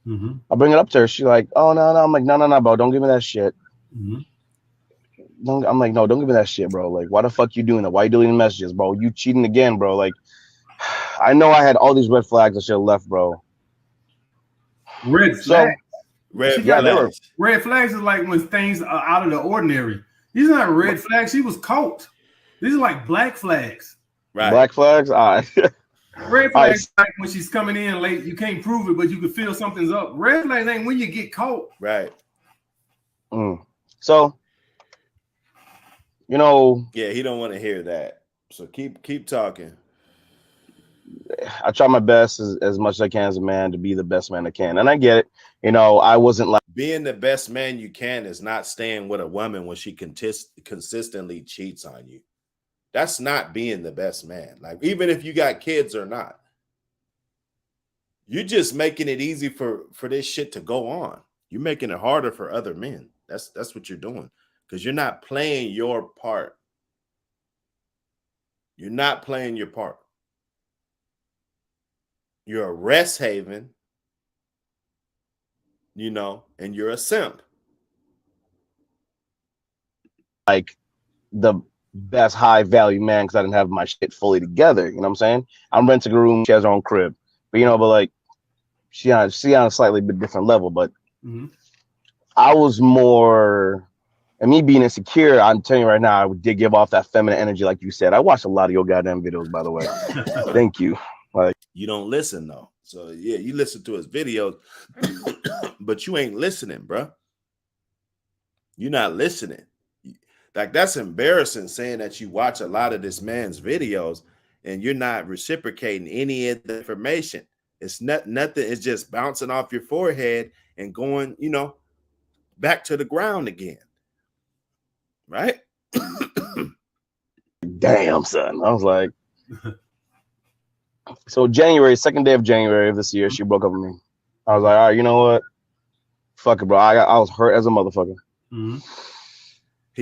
I bring it up to her. She's like, oh, no. I'm like, no, bro. Don't give me that shit. I'm like, no, don't give me that shit, bro. Like, why the fuck you doing that? Why you deleting messages, bro? You cheating again, bro. Like, I know I had all these red flags I should have left, bro. Red flags? Red flags is like when things are out of the ordinary. These are not red flags. She was caught. These are like black flags. Right. Black flags? All right. Red flags like when she's coming in late. You can't prove it, but you can feel something's up. Red flags ain't when you get caught. Right. So, you know. Yeah, he don't want to hear that. So keep talking. I try my best as much as I can as a man to be the best man I can. And I get it. You know, I wasn't like. Being the best man you can is not staying with a woman when she consistently cheats on you. That's not being the best man. Like, even if you got kids or not, you're just making it easy for this shit to go on. You're making it harder for other men. That's what you're doing, because you're not playing your part. You're not playing your part. You're a rest haven, you know, and you're a simp. Like the best high value man because I didn't have my shit fully together. You know what I'm saying? I'm renting a room. She has her own crib, but you know, like she on a slightly bit different level. But I was more And me being insecure, I'm telling you right now, I did give off that feminine energy, like you said. I watched a lot of your goddamn videos, by the way. Thank you. Like, You don't listen though. So yeah, you listen to his videos, but you ain't listening, bro. You're not listening. Like that's embarrassing saying that you watch a lot of this man's videos and you're not reciprocating any of the information. It's nothing. It's just bouncing off your forehead and going, back to the ground again. Right? damn, son. I was like, so January, second day of January of this year, she broke up with me. I was like, all right, you know what? Fuck it, bro. I was hurt as a motherfucker. Mm-hmm.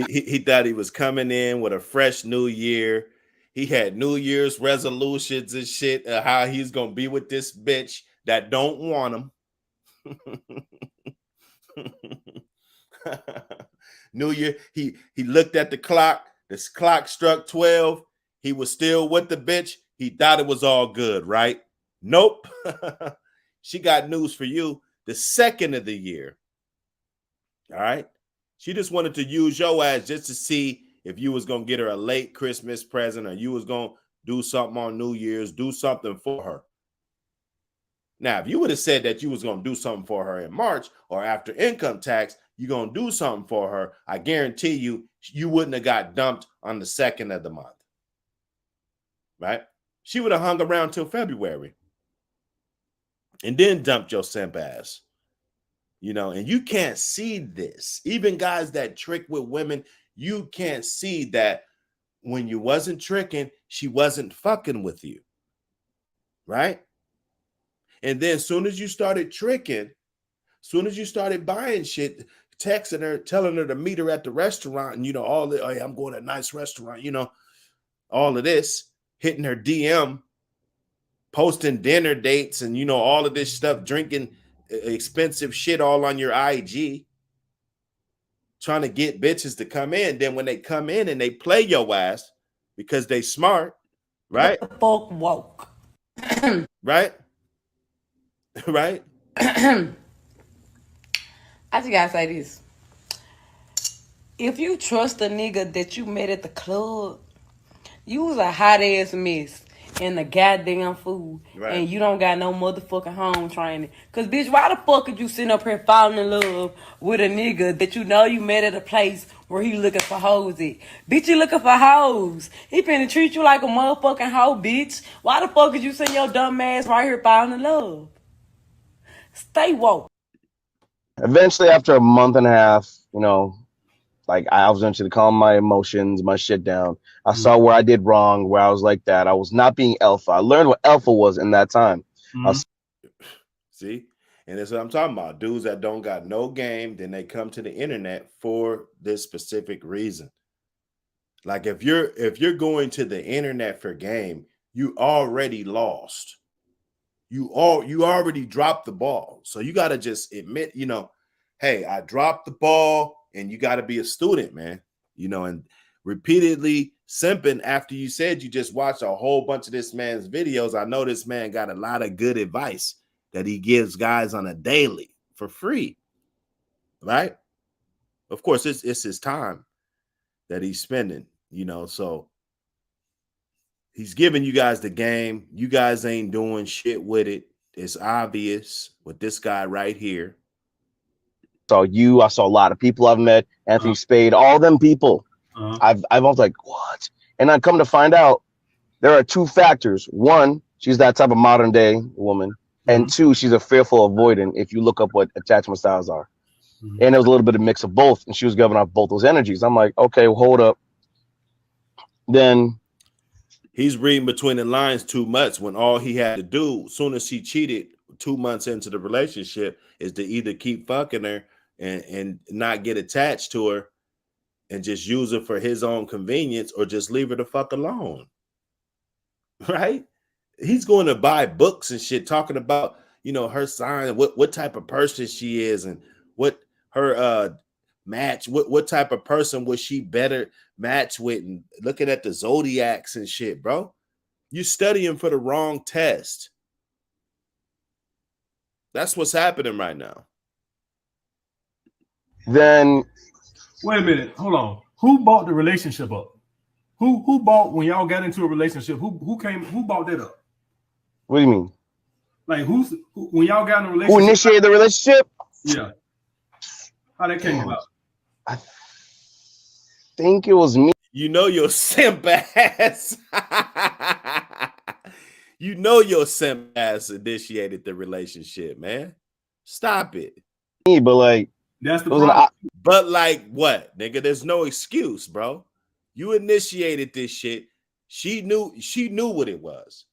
He thought he was coming in with a fresh new year. He had New Year's resolutions and shit, how he's gonna be with this bitch that don't want him. New Year, he looked at the clock. This clock struck 12. He was still with the bitch. He thought it was all good, right? Nope. She got news for you. The second of the year. All right. She just wanted to use your ass just to see if you was gonna get her a late Christmas present or you was gonna do something on New Year's, do something for her. Now, if you would have said that you was gonna do something for her in March or after income tax, you're gonna do something for her, I guarantee you wouldn't have got dumped on the second of the month. Right? She would have hung around till February and then dumped your simp ass. And you can't see this. Even guys that trick with women, you can't see that when you wasn't tricking, she wasn't fucking with you. Right? And then as soon as you started tricking, soon as you started buying shit, texting her, telling her to meet her at the restaurant, and all the, hey, I'm going to a nice restaurant, all of this, hitting her DM, posting dinner dates, and all of this stuff, drinking expensive shit all on your IG, trying to get bitches to come in. Then when they come in and they play your ass because they smart, right? Fuck woke. Right? Right? I just gotta say this. If you trust a nigga that you met at the club, you was a hot ass mess in the goddamn food, Right. and you don't got no motherfucking home training. Cause bitch, why the fuck are you sitting up here falling in love with a nigga that you know you met at a place where he looking for hoes at? Bitch, you looking for hoes. He finna treat you like a motherfucking hoe, bitch. Why the fuck is you sitting your dumb ass right here falling in love? Stay woke. Eventually, after a month and a half, like I was eventually calm my emotions, my shit down. I saw where I did wrong, where I was like that. I was not being alpha. I learned what alpha was in that time. See? And that's what I'm talking about. Dudes that don't got no game, then they come to the internet for this specific reason. Like if you're going to the internet for game, you already lost. You already dropped the ball. So you got to just admit, hey, I dropped the ball, and you got to be a student, man. And repeatedly simping after you said you just watched a whole bunch of this man's videos. I know this man got a lot of good advice that he gives guys on a daily for free. Right? Of course, it's his time that he's spending, so he's giving you guys the game. You guys ain't doing shit with it. It's obvious with this guy right here. I saw a lot of people I've met, Anthony Spade, all them people. I was like, what? And I come to find out there are two factors. One, she's that type of modern day woman. And two, she's a fearful avoidant if you look up what attachment styles are. And there was a little bit of mix of both, and she was giving off both those energies. I'm like, okay, well, hold up. Then he's reading between the lines too much when all he had to do, as soon as he cheated 2 months into the relationship, is to either keep fucking her and not get attached to her and just use her for his own convenience, or just leave her the fuck alone. Right? He's going to buy books and shit talking about, her sign, what type of person she is, and what her match, what type of person would she better match with, and looking at the zodiacs and shit, bro. You studying for the wrong test. That's what's happening right now. Then Wait a minute. Hold on. Who bought the relationship up? Who bought when y'all got into a relationship? Who bought that up? What do you mean? Like when y'all got in a Who relationship? initiated the relationship? Yeah. How that came Damn. about? I think it was me. You know your simp ass. You know your simp ass initiated the relationship, man. Stop it. But like, That's the it was problem. But like what, nigga? There's no excuse, bro. You initiated this shit. She knew what it was.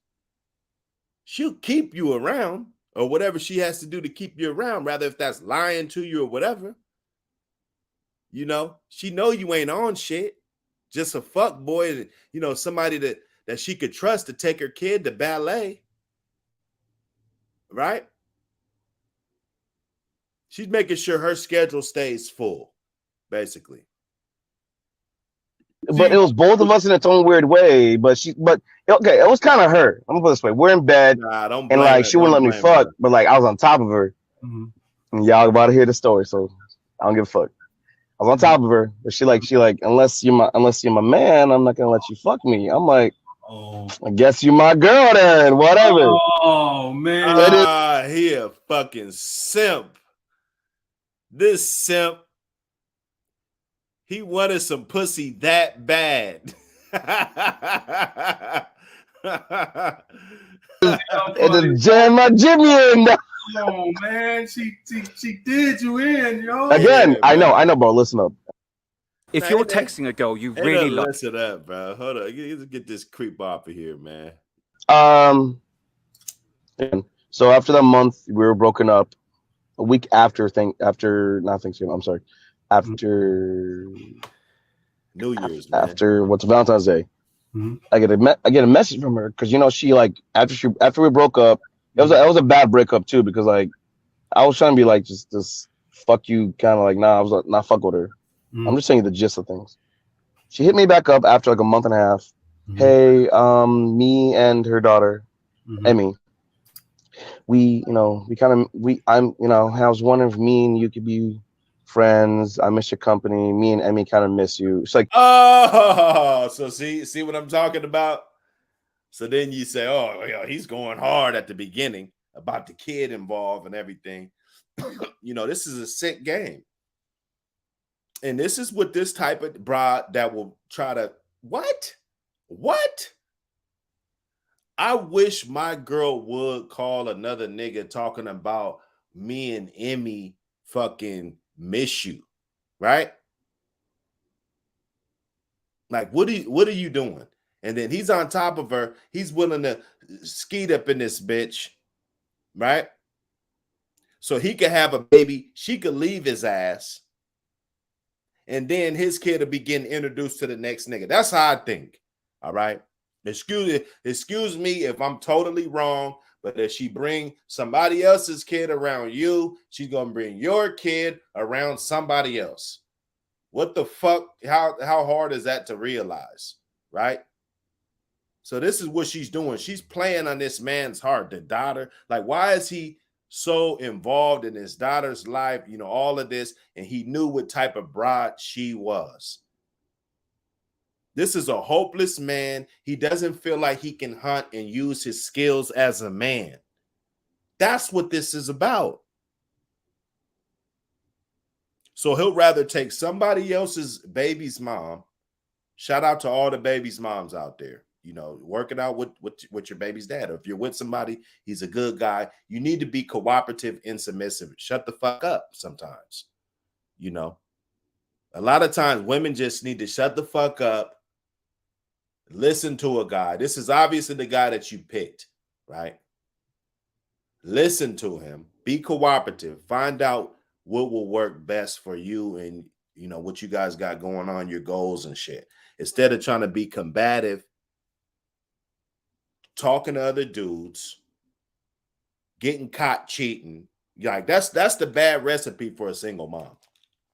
She'll keep you around or whatever she has to do to keep you around, rather if that's lying to you or whatever. You know, she know you ain't on shit. Just a fuck boy, you know, somebody that she could trust to take her kid to ballet. Right? She's making sure her schedule stays full, basically. But it was both of us in its own weird way. But okay, it was kind of her. I'm gonna put it this way: we're in bed, Don't and blame like her. she wouldn't Don't let me blame fuck, her. but like I was on top of her. Mm-hmm. And y'all about to hear the story, so I don't give a fuck. I was on top of her, but she like unless you're my man, I'm not gonna let you fuck me. I'm like, Oh. I guess you my girl then, whatever. Oh man. He a fucking simp. This simp, he wanted some pussy that bad. And then jam my Jimmy in. Oh man, she did you in, yo. Again, Yeah, I know, bro. Listen up. If you're texting a girl you Hey, really like, listen up, bro. Hold on, get this creep off of here, man. So after that month, we were broken up. A week after not Thanksgiving. I'm sorry. After New Year's, man. after what's Valentine's Day, Mm-hmm. I get a message from her because you know she like after we broke up. It was a bad breakup too because like I was trying to be like just fuck you kind of like I was not fuck with her. Mm-hmm. I'm just saying the gist of things. She hit me back up after like a month and a half. Mm-hmm. Hey, me and her daughter, Emmy. I was wondering if me and you could be friends. I miss your company. Me and Emmy kind of miss you. It's like, oh, so see what I'm talking about? So then you say, oh, yeah, he's going hard at the beginning about the kid involved and everything. You know, this is a sick game. And this is what this type of broad that will try to, what? I wish my girl would call another nigga talking about me and Emmy fucking miss you, right? Like, what are you doing? And then he's on top of her. He's willing to skeet up in this bitch, right? So he could have a baby. She could leave his ass. And then his kid will be getting introduced to the next nigga. That's how I think. All right. Excuse me if I'm totally wrong, but if she bring somebody else's kid around you, she's gonna bring your kid around somebody else. What the fuck? How hard is that to realize? Right? So this is what she's doing. She's playing on this man's heart, the daughter. Like, why is he so involved in his daughter's life? You know, all of this, and he knew what type of bride she was. This is a hopeless man. He doesn't feel like he can hunt and use his skills as a man. That's what this is about. So he'll rather take somebody else's baby's mom. Shout out to all the baby's moms out there. You know, working out with your baby's dad. Or if you're with somebody, he's a good guy. You need to be cooperative and submissive. Shut the fuck up sometimes. You know, a lot of times women just need to shut the fuck up. Listen to a guy. This is obviously the guy that you picked, right? Listen to him. Be cooperative. Find out what will work best for you and, you know, what you guys got going on, your goals and shit. Instead of trying to be combative, talking to other dudes, getting caught cheating. Like that's the bad recipe for a single mom.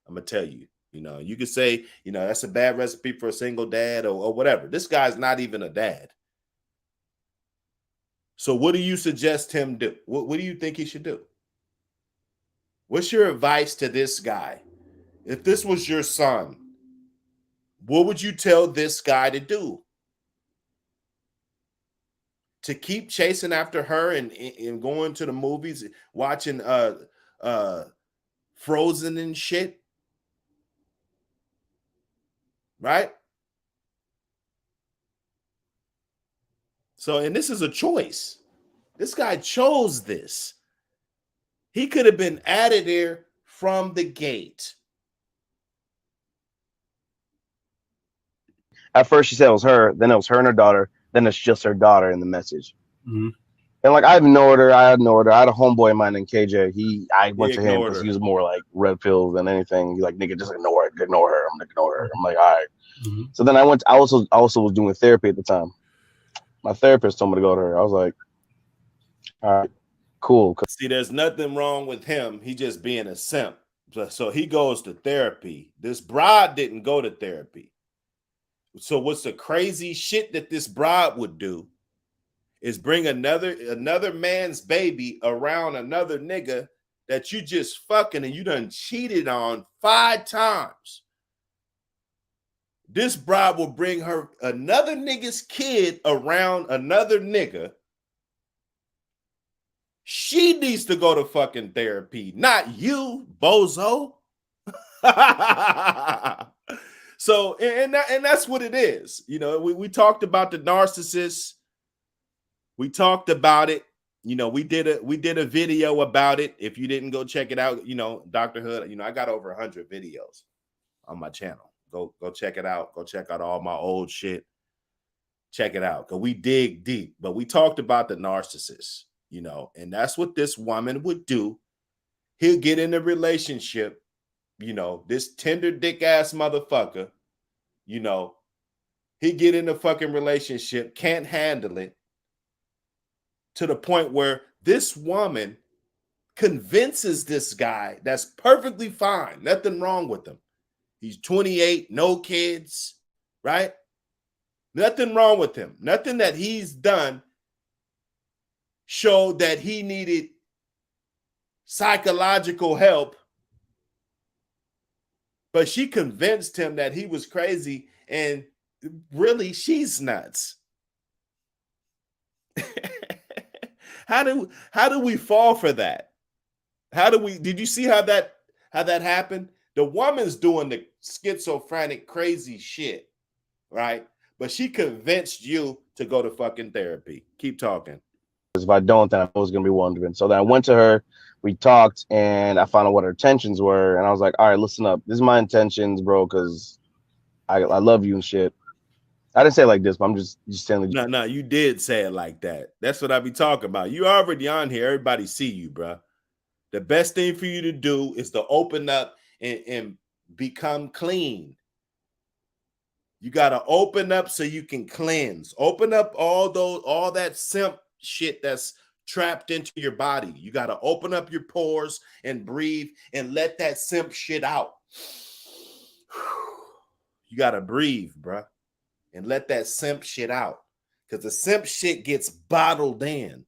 I'm gonna tell you. You know, you could say, you know, that's a bad recipe for a single dad or whatever. This guy's not even a dad. So what do you suggest him do? What do you think he should do? What's your advice to this guy? If this was your son, what would you tell this guy to do? To keep chasing after her and going to the movies, watching Frozen and shit, right? So, and this is a choice. This guy chose this. He could have been out of there from the gate. At first, she said it was her. Then it was her and her daughter. Then it's just her daughter in the message. Mm-hmm. And like I ignored her. I had a homeboy of mine named KJ. I went to him because he was more like red pill than anything. He's like, nigga, just ignore her. I'm gonna ignore her. I'm like, all right. Mm-hmm. So then I also was doing therapy at the time. My therapist told me to go to her. I was like, all right, cool. See, there's nothing wrong with him. He just being a simp. So he goes to therapy. This bride didn't go to therapy. So what's the crazy shit that this bride would do is bring another man's baby around another nigga that you just fucking and you done cheated on 5 times. This bride will bring her another nigga's kid around another nigga. She needs to go to fucking therapy, not you, bozo. So, and that's what it is. You know, we talked about the narcissist. We talked about it. You know, we did a video about it. If you didn't go check it out, you know, Dr. Hood, you know, I got over 100 videos on my channel. Go check it out. Go check out all my old shit. Check it out. Because we dig deep. But we talked about the narcissist, you know, and that's what this woman would do. He'll get in a relationship, you know, this tender dick ass motherfucker, you know, he get in a fucking relationship, can't handle it, to the point where this woman convinces this guy that's perfectly fine, nothing wrong with him. He's 28, no kids, right? Nothing wrong with him. Nothing that he's done showed that he needed psychological help. But she convinced him that he was crazy, and really, she's nuts. How do we fall for that? Did you see how that happened? The woman's doing the schizophrenic crazy shit, right? But she convinced you to go to fucking therapy. Keep talking. If I don't, then I was gonna be wondering. So then I went to her, we talked, and I found out what her intentions were, and I was like, all right, listen up. This is my intentions, bro, because I love you and shit. I didn't say it like this, but I'm just telling you. No, you did say it like that. That's what I be talking about. You already on here. Everybody see you, bro. The best thing for you to do is to open up and become clean. You got to open up so you can cleanse. Open up all that simp shit that's trapped into your body. You got to open up your pores and breathe and let that simp shit out. You got to breathe, bro, and let that simp shit out, because the simp shit gets bottled in.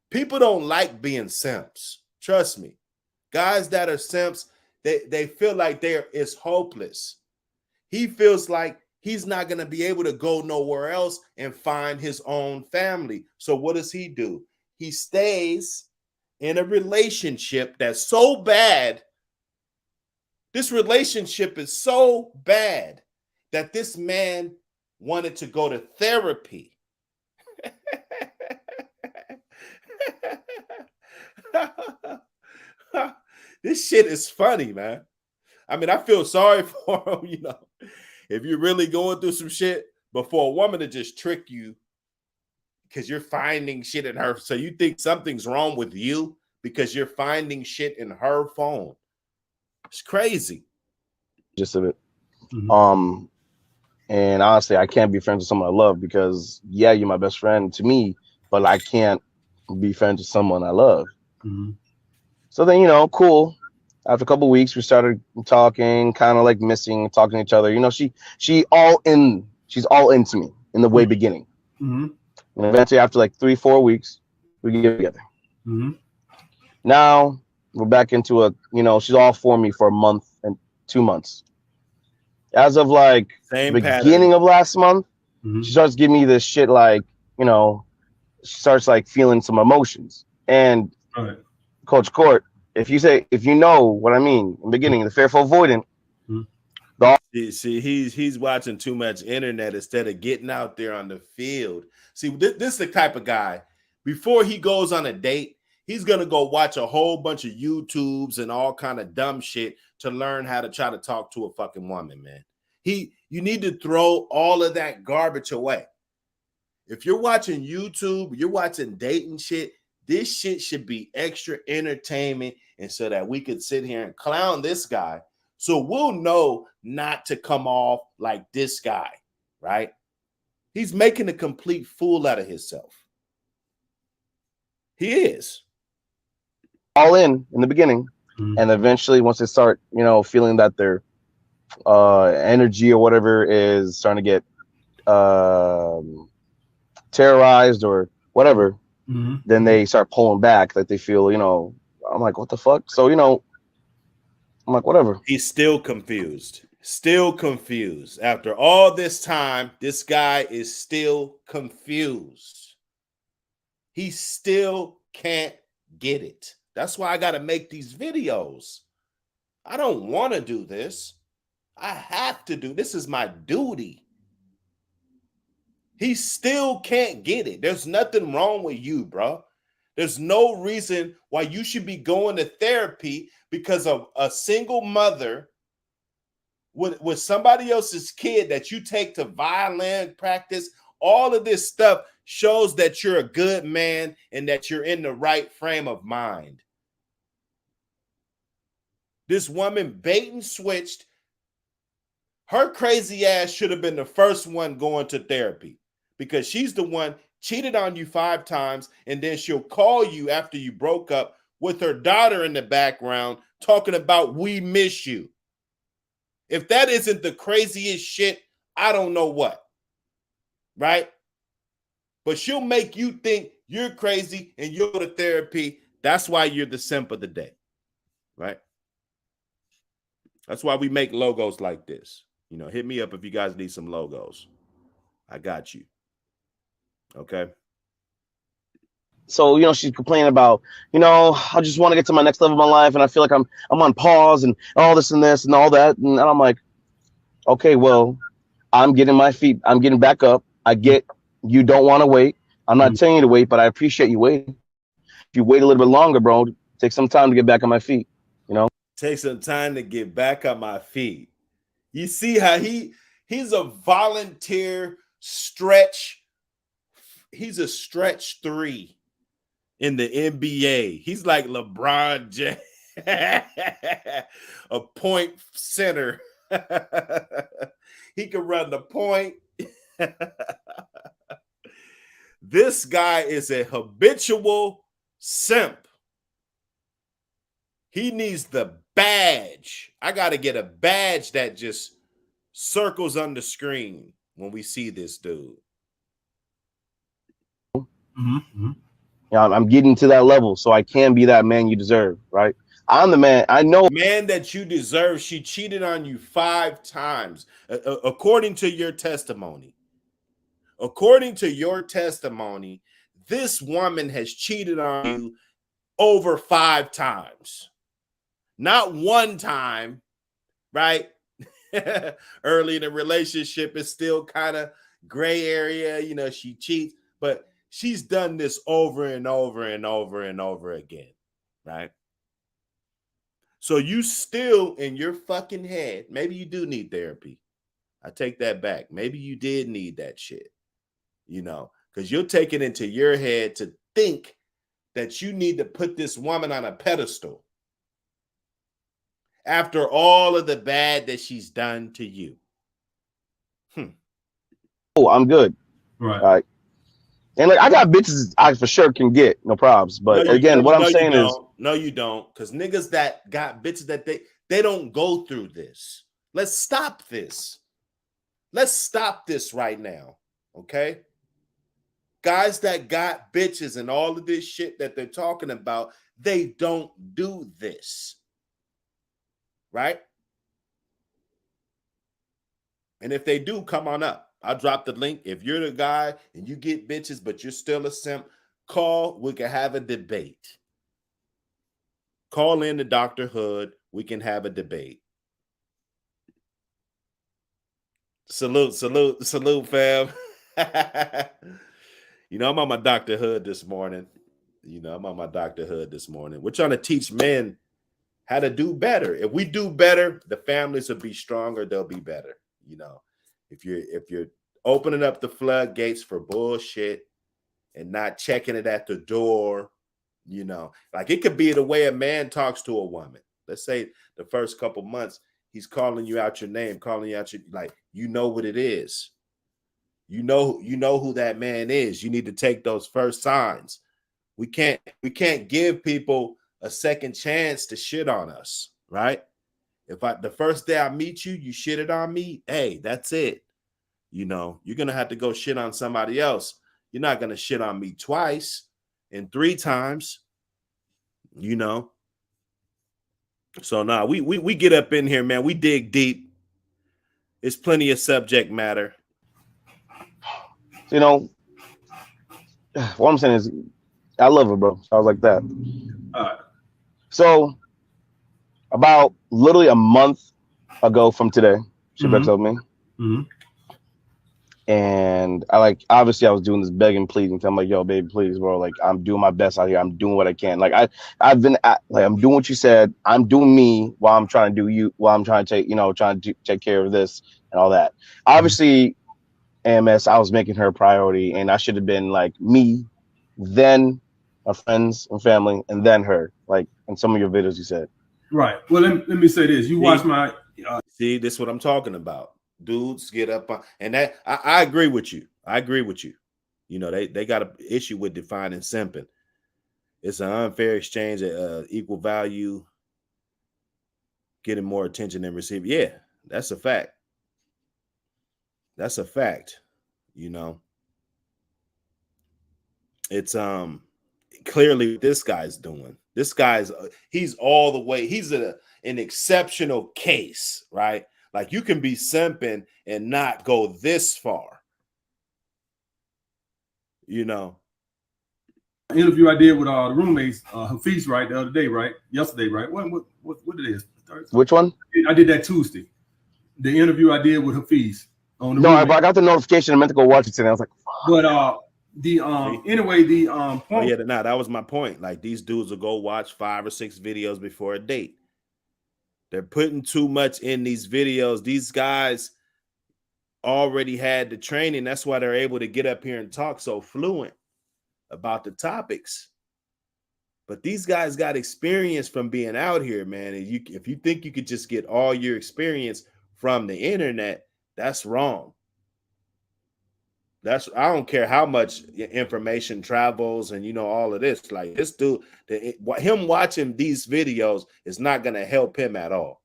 People don't like being simps. Trust me. Guys that are simps, they feel like it's hopeless. He feels like he's not going to be able to go nowhere else and find his own family. So what does he do? He stays in a relationship that's so bad. This relationship is so bad that this man wanted to go to therapy. This shit is funny, man. I mean, I feel sorry for him, you know, if you're really going through some shit, but for a woman to just trick you because you're finding shit in her. So you think something's wrong with you because you're finding shit in her phone. It's crazy. Just of it. Mm-hmm. And honestly, I can't be friends with someone I love because, yeah, you're my best friend to me, but I can't be friends with someone I love. Mm-hmm. So then, you know, cool. After a couple of weeks, we started talking, kind of like missing, talking to each other. You know, she's all into me in the way beginning. Mm-hmm. And eventually, after like 3-4 weeks, we get together. Mm-hmm. Now, We're back into a, she's all for me for a month and 2 months. As of like Same the beginning pattern. of last month, Mhm. she starts giving me this shit like, she starts like feeling some emotions. And Right. Coach Court, if you know what I mean in the beginning, the fearful avoidant, Mhm. See, he's watching too much internet instead of getting out there on the field. See, this is the type of guy. Before he goes on a date, he's gonna go watch a whole bunch of YouTubes and all kind of dumb shit to learn how to try to talk to a fucking woman, man. You need to throw all of that garbage away. If you're watching YouTube, you're watching dating shit, this shit should be extra entertainment, and so that we could sit here and clown this guy. So we'll know not to come off like this guy, right? He's making a complete fool out of himself. He is. all in the beginning, Mhm. and eventually once they start, feeling that their energy or whatever is starting to get terrorized or whatever, Mhm. then they start pulling back. That they feel, I'm like, what the fuck? So I'm like, whatever. He's still confused. Still confused. After all this time, this guy is still confused. He still can't get it. That's why I got to make these videos. I don't want to do this. I have to do this. Is my duty. He still can't get it. There's nothing wrong with you, bro. There's no reason why you should be going to therapy because of a single mother with somebody else's kid that you take to violin practice. All of this stuff shows that you're a good man and that you're in the right frame of mind. This woman bait and switched. Her crazy ass should have been the first one going to therapy because she's the one cheated on you 5 times, and then she'll call you after you broke up with her daughter in the background talking about we miss you. If that isn't the craziest shit, I don't know what. Right? But she'll make you think you're crazy and you'll go to therapy. That's why you're the simp of the day. Right? That's why we make logos like this. Hit me up if you guys need some logos. I got you. Okay. So she's complaining about, I just want to get to my next level of my life, and I feel like I'm on pause and all this and this and all that, and I'm like, okay, well, I'm getting back up. I get you don't want to wait. I'm not telling you to wait, but I appreciate you waiting. If you wait a little bit longer, bro, take some time to get back on my feet. Take some time to get back on my feet. You see how he's a volunteer stretch. He's a stretch 3 in the NBA. He's like LeBron James, a point center. He can run the point. This guy is a habitual simp. He needs the badge. I got to get a badge that just circles on the screen when we see this dude. Mm-hmm. I'm getting to that level, so I can be that man you deserve, right? I'm the man. I know. Man that you deserve. She cheated on you 5 times, according to your testimony. According to your testimony, this woman has cheated on you over 5 times. Not one time, right? Early in the relationship is still kind of gray area. She cheats, but she's done this over and over and over and over again, right? So you still in your fucking head, maybe you do need therapy. I take that back. Maybe you did need that shit, because you'll take it into your head to think that you need to put this woman on a pedestal after all of the bad that she's done to you. Oh, I'm good. Right. And like I got bitches I for sure can get, no problems. But again, what I'm saying is, no, you don't, because niggas that got bitches that they don't go through this. Let's stop this. Let's stop this right now. Okay. Guys that got bitches and all of this shit that they're talking about, they don't do this. Right? And if they do, come on up. I'll drop the link. If you're the guy and you get bitches, but you're still a simp, call. We can have a debate. Call in to Dr. Hood. We can have a debate. Salute, fam. I'm on my Dr. Hood this morning. We're trying to teach men how to do better. If we do better, the families will be stronger. They'll be better. If you're opening up the floodgates for bullshit and not checking it at the door, like it could be the way a man talks to a woman. Let's say the first couple months, he's calling you out your name, calling you out your, like, what it is. You know who that man is. You need to take those first signs. We can't give people a second chance to shit on us, right? If the first day I meet you, you shitted on me, hey, that's it. You're gonna have to go shit on somebody else. You're not gonna shit on me twice and 3 times, So nah, we get up in here, man. We dig deep. There's plenty of subject matter. What I'm saying is, I love her, bro. I was like that. So, about literally a month ago from today, she breaks up with me. Mm-hmm. And obviously I was doing this begging, pleading. I'm like, yo, baby, please, bro. Like, I'm doing my best out here. I'm doing what I can. Like, I'm doing what you said. I'm doing me while I'm trying to do you, while I'm trying to take care of this and all that. Obviously, AMS, I was making her a priority, and I should have been like me, then my friends and family, and then her. Like in some of your videos, you said. Right. Well, let me say this. You watch my. See, this is what I'm talking about. Dudes get up on, and that I agree with you. They got an issue with defining simping. It's an unfair exchange of equal value, getting more attention than receiving. Yeah, that's a fact. That's a fact. It's clearly what this guy's doing. This guy's he's all the way. He's an exceptional case, right? Like, you can be simping and not go this far. Interview I did with the roommates, Hafiz, right, the other day, right? Yesterday, right? What it is? Thursday? Which one? I did that Tuesday. The interview I did with Hafiz on the. No, I got the notification. I meant to go watch it today. I was like, but point. That was my point. Like, these dudes will go watch 5 or 6 videos before a date. They're putting too much in these videos. These guys already had the training. That's why they're able to get up here and talk so fluent about the topics. But these guys got experience from being out here, man. And if you think you could just get all your experience from the internet, that's wrong. I don't care how much information travels and all of this. Like, this dude, him watching these videos is not going to help him at all.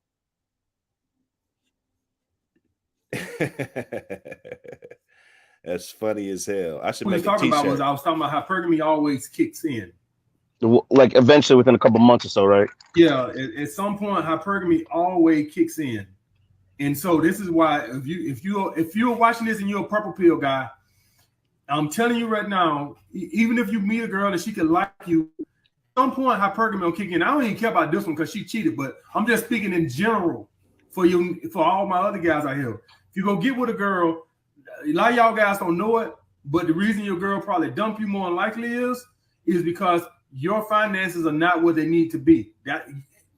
That's funny as hell. I should make a t-shirt. I was talking about hypergamy always kicks in. Like, eventually within a couple months or so, right? Yeah, at some point hypergamy always kicks in. And so this is why if you're watching this and you're a purple pill guy, I'm telling you right now, even if you meet a girl and she can like you, at some point hypergamy will kick in. I don't even care about this one because she cheated, but I'm just speaking in general for all my other guys out here. If you go get with a girl, a lot of y'all guys don't know it, but the reason your girl probably dump you more than likely is because your finances are not what they need to be. That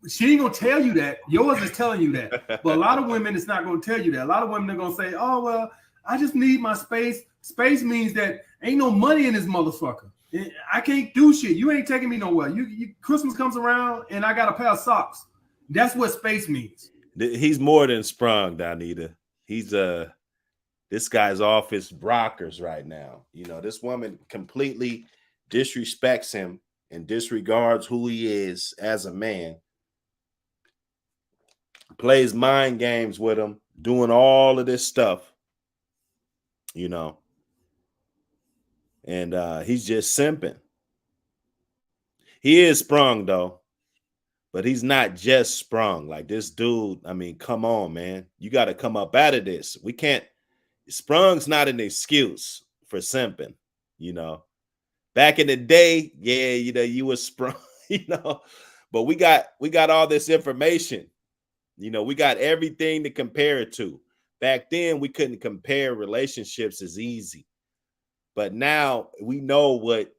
she ain't gonna tell you that. Yours is telling you that. But a lot of women, it's not gonna tell you that. A lot of women are gonna say, "Oh well, I just need my space." Space means that ain't no money in this motherfucker. I can't do shit. You ain't taking me nowhere. You Christmas comes around and I got a pair of socks. That's what space means. He's more than sprung, Donita. He's this guy's off his rockers right now. This woman completely disrespects him and disregards who he is as a man. Plays mind games with him, doing all of this stuff. And he's just simping. He is sprung though, but he's not just sprung. Like this dude, I mean, come on, man. You got to come up out of this. We can't, sprung's not an excuse for simping, you know. Back in the day, yeah, you know, you was sprung, you know, but we got all this information. You know, we got everything to compare it to. Back then, we couldn't compare relationships as easy. But now we know what,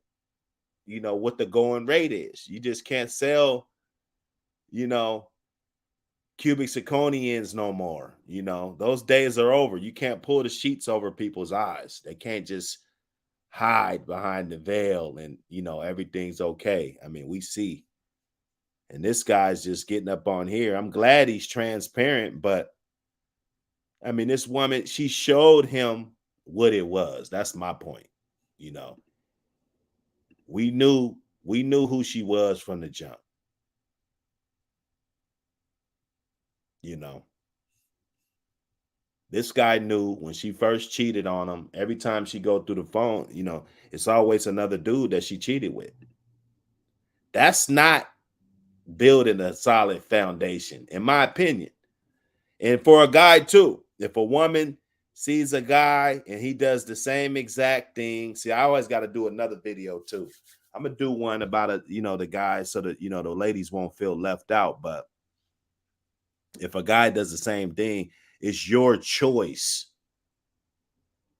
you know, what the going rate is. You just can't sell, you know, cubic zirconians no more. You know, those days are over. You can't pull the sheets over people's eyes. They can't just hide behind the veil and, you know, everything's okay. I mean, we see. And this guy's just getting up on here. I'm glad he's transparent, but I mean, this woman, she showed him what it was. That's my point. You know, we knew who she was from the jump. You know, this guy knew when she first cheated on him. Every time she go through the phone, you know, it's always another dude that she cheated with. That's not building a solid foundation, in my opinion. And for a guy too, if a woman sees a guy and he does the same exact thing, see, I always got to do another video too. I'm gonna do one about you know, the guys so that, you know, the ladies won't feel left out. But if a guy does the same thing, it's your choice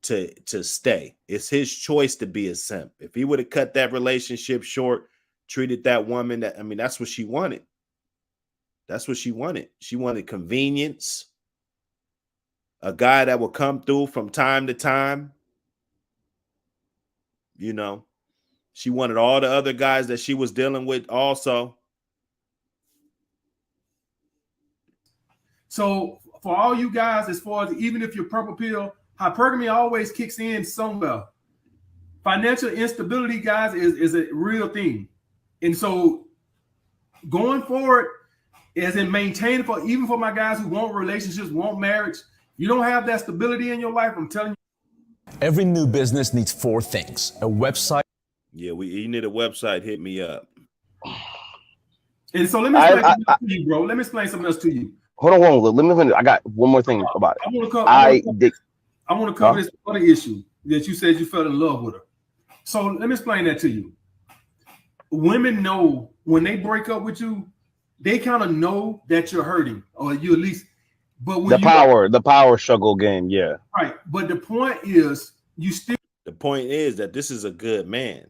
to stay. It's his choice to be a simp. If he would have cut that relationship short, treated that woman, that, I mean, that's what she wanted. That's what she wanted. She wanted convenience, a guy that would come through from time to time. You know, she wanted all the other guys that she was dealing with also. So for all you guys, as far as even if you're purple pill, hypergamy always kicks in somewhere. Financial instability, guys, is a real thing. And so going forward, as in maintaining, for even for my guys who want relationships, want marriage, you don't have that stability in your life, I'm telling you. Every new business needs 4 things: a website. Yeah, you need a website. Hit me up. And so let me explain something else to you, bro. Let me explain something else to you. Hold on. Let me finish. I got one more thing about it. I want to cover this other issue that you said you fell in love with her. So let me explain that to you. Women know when they break up with you, they kind of know that you're hurting, or you at least. But when the power struggle game, yeah. Right. But the point is, you still. The point is that this is a good man.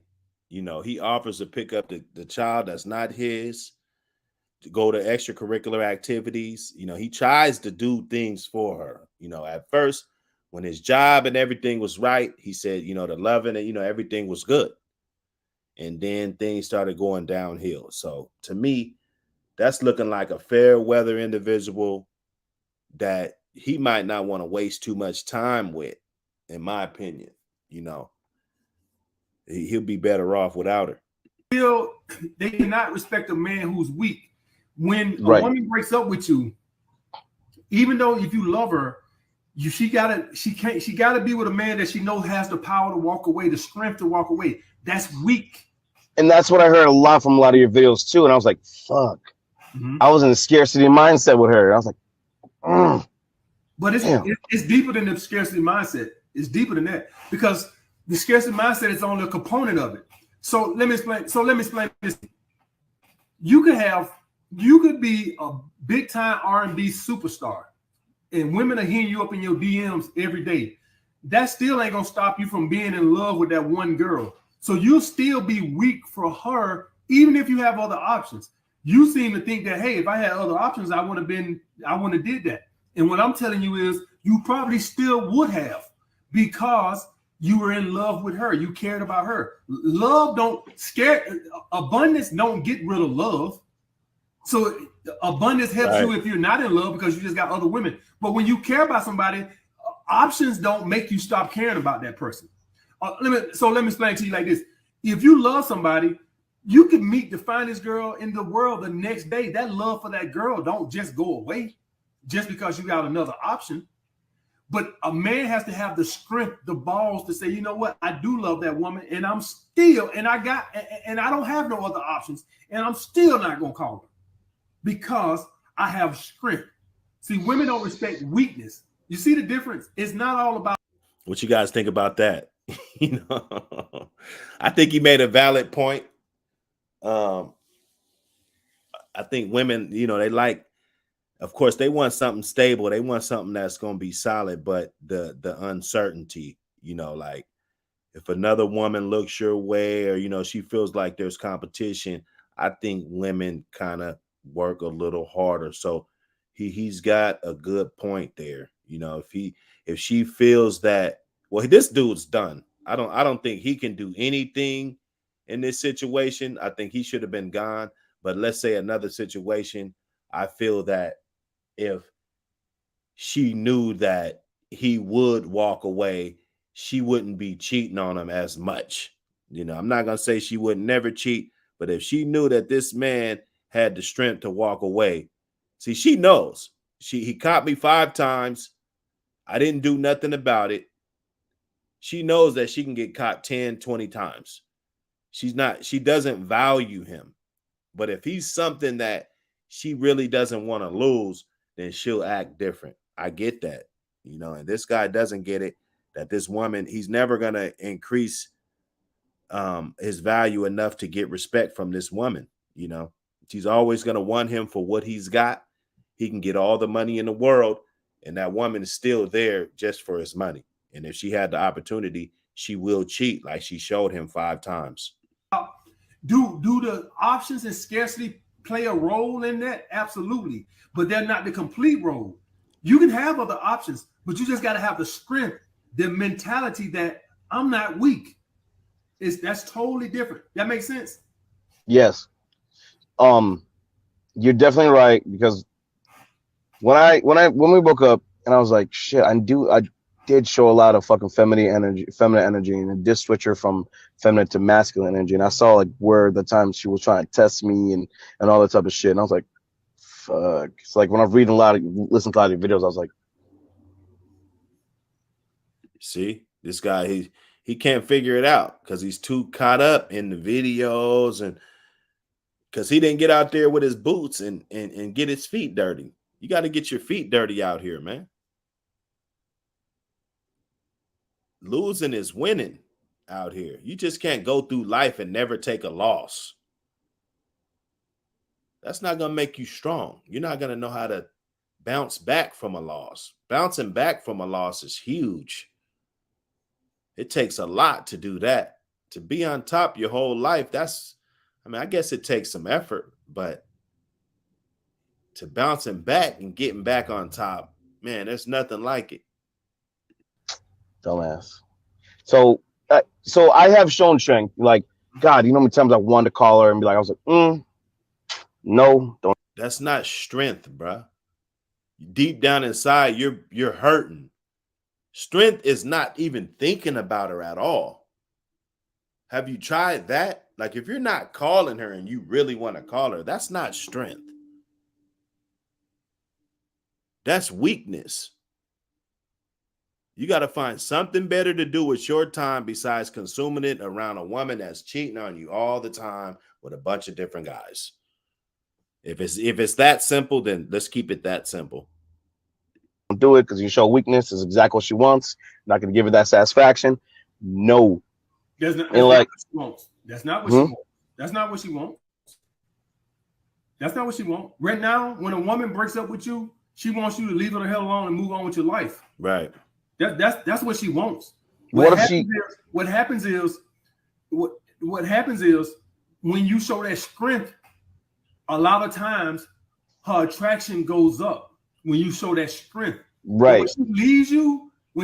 You know, he offers to pick up the child that's not his, to go to extracurricular activities. You know, he tries to do things for her. You know, at first, when his job and everything was right, he said, you know, the loving and, you know, everything was good. And then things started going downhill. So to me, that's looking like a fair weather individual that he might not want to waste too much time with, in my opinion. You know, he'll be better off without her. Still, they cannot respect a man who's weak. When a woman breaks up with you, even though if you love her, she gotta be with a man that she knows has the power to walk away, the strength to walk away. That's weak. And that's what I heard a lot from a lot of your videos too. And I was like, fuck. Mm-hmm. I was in a scarcity mindset with her. I was like, But it's deeper than the scarcity mindset. It's deeper than that, because the scarcity mindset is only a component of it. So let me explain this. You could be a big time R&B superstar, and women are hitting you up in your DMs every day. That still ain't gonna stop you from being in love with that one girl. So you'll still be weak for her, even if you have other options. You seem to think that, hey, if I had other options, I would have did that. And what I'm telling you is, you probably still would have, because you were in love with her. You cared about her. Abundance don't get rid of love. So abundance helps you if you're not in love, because you just got other women. But when you care about somebody, options don't make you stop caring about that person. Let me explain to you like this. If you love somebody, you can meet the finest girl in the world the next day. That love for that girl don't just go away just because you got another option. But a man has to have the strength, the balls to say, you know what, I do love that woman, and I'm still, and I don't have no other options, and I'm still not gonna call her because I have strength. See, women don't respect weakness. You see the difference? It's not all about. What you guys think about that? You know, I think he made a valid point. I think women, you know, they like, of course, they want something stable. They want something that's going to be solid, but the uncertainty, you know, like if another woman looks your way or, you know, she feels like there's competition, I think women kind of work a little harder. So he's got a good point there. You know, if she feels that, well, this dude's done. I don't think he can do anything in this situation. I think he should have been gone. But let's say another situation, I feel that if she knew that he would walk away, she wouldn't be cheating on him as much. You know, I'm not going to say she would never cheat, but if she knew that this man had the strength to walk away, see, she knows. He caught me 5 times. I didn't do nothing about it. She knows that she can get caught 10, 20 times. She doesn't value him. But if he's something that she really doesn't want to lose, then she'll act different. I get that, you know, and this guy doesn't get it, that this woman, he's never going to increase his value enough to get respect from this woman. You know, she's always going to want him for what he's got. He can get all the money in the world, and that woman is still there just for his money. And if she had the opportunity, she will cheat like she showed him 5 times. Do the options and scarcity play a role in that? Absolutely. But they're not the complete role. You can have other options, but you just got to have the strength, the mentality that I'm not weak. That's totally different. That makes sense? Yes. You're definitely right, because when we woke up and I was like, shit, I did show a lot of fucking feminine energy, and it did switch her from feminine to masculine energy. And I saw like where the time she was trying to test me and all that type of shit. And I was like, fuck. It's like when I'm reading listening to a lot of videos, I was like, see, this guy, he can't figure it out because he's too caught up in the videos, and because he didn't get out there with his boots and get his feet dirty. You got to get your feet dirty out here, man. Losing is winning out here. You just can't go through life and never take a loss. That's not going to make you strong. You're not going to know how to bounce back from a loss. Bouncing back from a loss is huge. It takes a lot to do that. To be on top your whole life, I guess it takes some effort, but to bouncing back and getting back on top, man, there's nothing like it. dumbass. So I have shown strength. Like, God, you know how many times I wanted to call her and be like, I was like, no, don't. That's not strength, bro. Deep down inside, you're hurting. Strength is not even thinking about her at all. Have you tried that? Like, if you're not calling her and you really want to call her, that's not strength. That's weakness. You got to find something better to do with your time besides consuming it around a woman that's cheating on you all the time with a bunch of different guys. If it's that simple, then let's keep it that simple. Don't do it because you show weakness is exactly what she wants. Not going to give her that satisfaction. No. That's not what she wants. That's not what she wants. That's not what she wants. That's not what she wants. Right now, when a woman breaks up with you, she wants you to leave her the hell alone and move on with your life. Right. That's what she wants. What happens is when you show that strength, a lot of times her attraction goes up when you show that strength. Right. When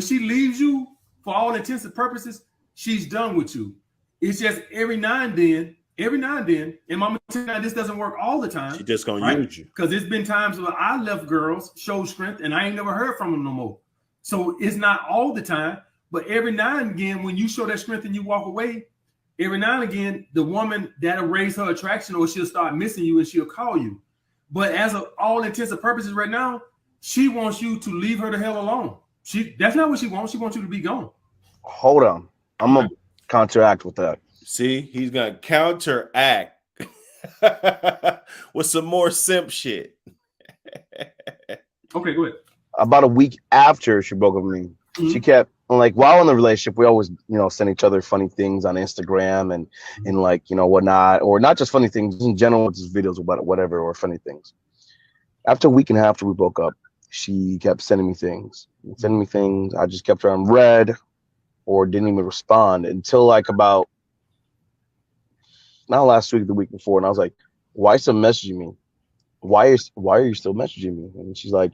she leaves you, for all intents and purposes, she's done with you. It's just every now and then, and Mama, this doesn't work all the time. She just gonna use you. Because there's been times where I left girls, showed strength, and I ain't never heard from them no more. So it's not all the time, but every now and again, when you show that strength and you walk away, every now and again, the woman that'll raise her attraction, or she'll start missing you and she'll call you. But as of all intents and purposes right now, she wants you to leave her the hell alone. That's not what she wants. She wants you to be gone. Hold on. I'm gonna counteract with that. See, he's gonna counteract with some more simp shit. Okay, go ahead. About a week after she broke up with me, she kept like while in the relationship, we always, send each other funny things on Instagram and like, whatnot, or not just funny things in general, just videos about whatever, or funny things. After a week and a half after we broke up, she kept sending me things. I just kept her on red or didn't even respond until like about not last week, the week before. And I was like, why are you still messaging me? Why are you still messaging me? And she's like,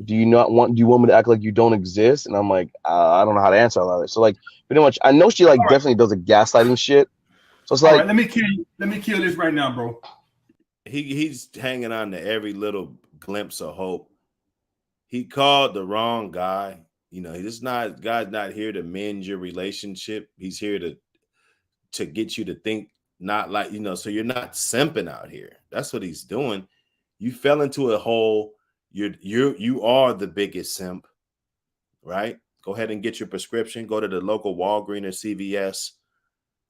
do you want me to act like you don't exist? And I'm like, I don't know how to answer all that. So like pretty much I know she like definitely does a gaslighting shit. So it's like, right, let me kill this right now, bro. He's hanging on to every little glimpse of hope. He called the wrong guy. God's not here to mend your relationship. He's here to get you to think not like, so you're not simping out here. That's what he's doing. You fell into a hole. You are the biggest simp, right? Go ahead and get your prescription. Go to the local Walgreens or CVS.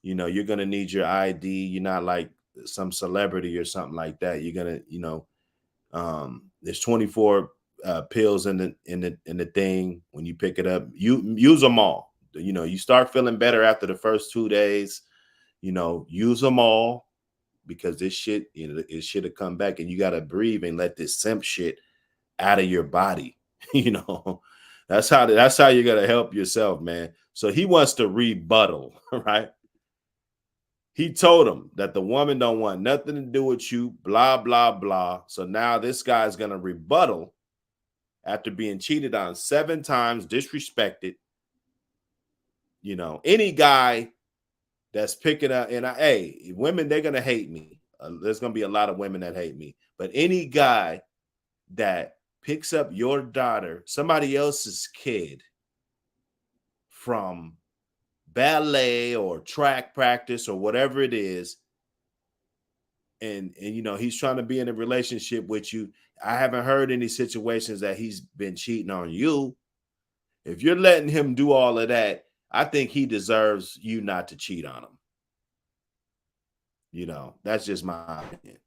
You're gonna need your ID. You're not like some celebrity or something like that. You're gonna, there's 24 pills in the thing. When you pick it up, you use them all. You start feeling better after the first 2 days. Use them all, because this shit, it should have come back, and you gotta breathe and let this simp shit out of your body. That's how you're gonna help yourself, man. So he wants to rebuttal, right? He told him that the woman don't want nothing to do with you, blah, blah, blah. So now this guy's gonna rebuttal after being cheated on 7 times, disrespected. Any guy that's picking up, and women, they're gonna hate me. There's gonna be a lot of women that hate me, but any guy that picks up your daughter, somebody else's kid, from ballet or track practice or whatever it is, and he's trying to be in a relationship with you. I haven't heard any situations that he's been cheating on you. If you're letting him do all of that, I think he deserves you not to cheat on him. That's just my opinion.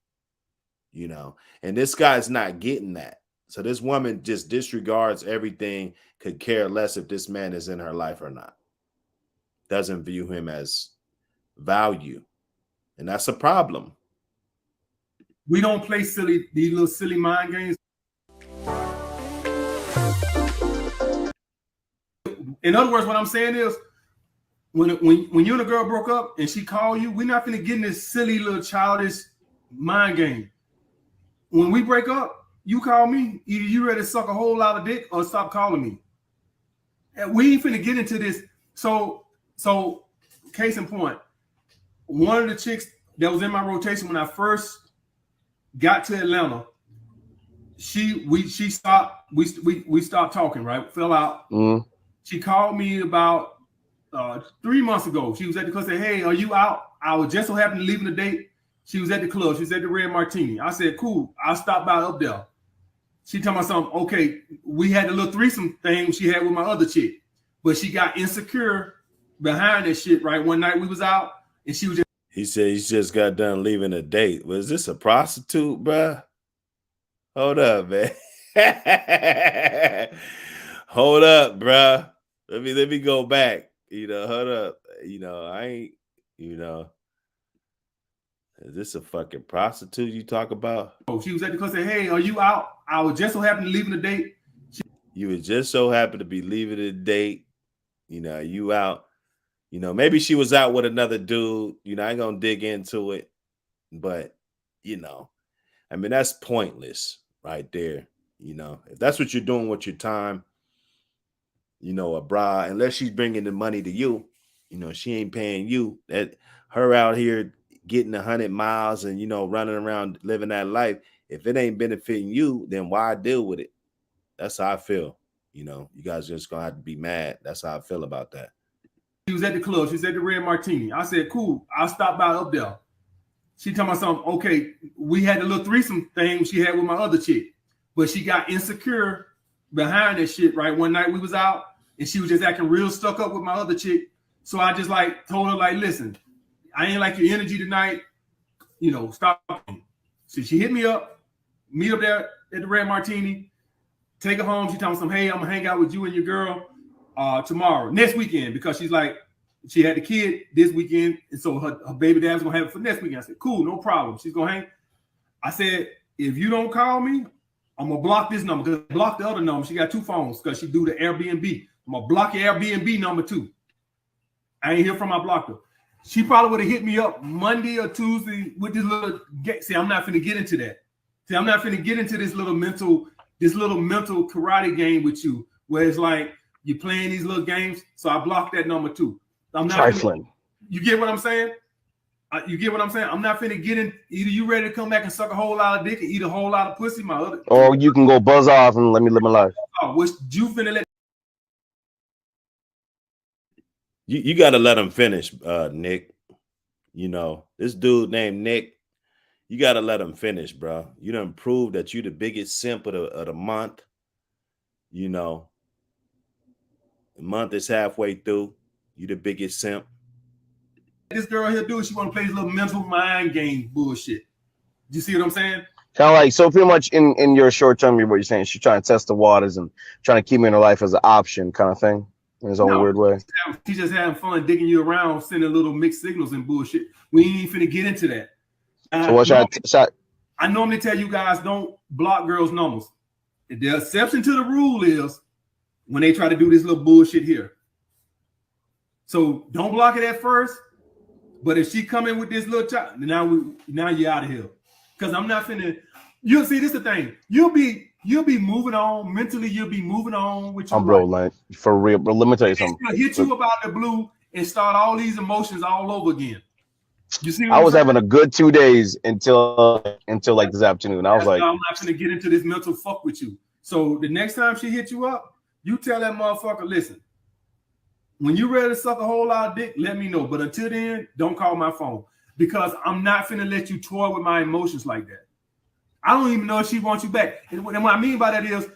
And this guy's not getting that. So this woman just disregards everything, could care less if this man is in her life or not. Doesn't view him as value. And that's a problem. We don't play these little silly mind games. In other words, what I'm saying is, when you and a girl broke up and she called you, we're not going to get in this silly little childish mind game. When we break up, you call me, either you ready to suck a whole lot of dick or stop calling me. And we ain't finna get into this. So case in point, one of the chicks that was in my rotation when I first got to Atlanta, we stopped talking, right? Fell out. Mm-hmm. She called me about 3 months ago. She was at the club, said, "Hey, are you out?" I was just so happened to leaving the date. She was at the club. She was at the Red Martini. I said, "Cool, I'll stop by up there." She told me something. Okay, we had a little threesome thing she had with my other chick, but she got insecure behind that shit. Right, one night we was out, and she was just. He said he just got done leaving a date. Was this a prostitute, bruh? Hold up, man. Hold up, bruh. Let me go back. Hold up. I ain't. Is this a fucking prostitute you talk about? Oh, she was at the club, said, "Hey, are you out?" I was just so happened to leaving the date. You was just so happen to be leaving the date. You out. Maybe she was out with another dude. I ain't gonna dig into it, but that's pointless right there. If that's what you're doing with your time, a bride, unless she's bringing the money to you, she ain't paying you. That her out here getting 100 miles and running around living that life. If it ain't benefiting you, then why deal with it? That's how I feel. You guys just gonna have to be mad. That's how I feel about that. She was at the club. She was at the Red Martini. I said, "Cool, I'll stop by up there." She told me something. Okay, we had a little threesome thing she had with my other chick, but she got insecure behind that shit, right? One night we was out and she was just acting real stuck up with my other chick. So I just like told her, like, listen, I ain't like your energy tonight. You know, stop. So she hit me up, meet up there at the Red Martini, take her home. She told me, hey, I'm gonna hang out with you and your girl tomorrow, next weekend, because she's like, she had the kid this weekend, and so her baby dad's gonna have it for next weekend. I said, cool, no problem. She's gonna hang. I said, if you don't call me, I'm gonna block this number, because I blocked the other number. She got 2 phones because she do the Airbnb. I'm gonna block your Airbnb number too. I ain't hear from, I blocked her. She probably would have hit me up Monday or Tuesday with this little see, I'm not finna get into that. See, I'm not finna get into this little mental karate game with you, where it's like you're playing these little games. So I blocked that number too. I'm not trifling. You get what I'm saying? You get what I'm saying? I'm not finna get in. Either you ready to come back and suck a whole lot of dick and eat a whole lot of pussy, my other. Or you can go buzz off and let me live my life. Which you finna let? You got to let him finish, Nick. You know, this dude named Nick, you got to let him finish, bro. You done proved that you the biggest simp of the month. You know, the month is halfway through. You the biggest simp. This girl here do, she want to play this little mental mind game bullshit. You see what I'm saying? Kind of like, so pretty much in your short term, what you're saying, she's trying to test the waters and trying to keep me in her life as an option kind of thing. In his own weird way. She's just having fun digging you around, sending little mixed signals and bullshit. We ain't even finna get into that. So what I normally tell you guys, don't block girls' numbers. The exception to the rule is when they try to do this little bullshit here. So don't block it at first. But if she come in with this little child, now you're out of here. Because I'm not finna. You'll see, this is the thing. You'll be moving on mentally. You'll be moving on with your bro, life. like for real, bro. Let me tell you something. It's gonna hit you about the blue and start all these emotions all over again. You see, I was having a good 2 days until like this afternoon. I was like, I'm not gonna get into this mental fuck with you. So the next time she hits you up, you tell that motherfucker, listen, when you ready to suck a whole lot of dick, let me know. But until then, don't call my phone, because I'm not finna let you toy with my emotions like that. I don't even know if she wants you back. And what I mean by that is,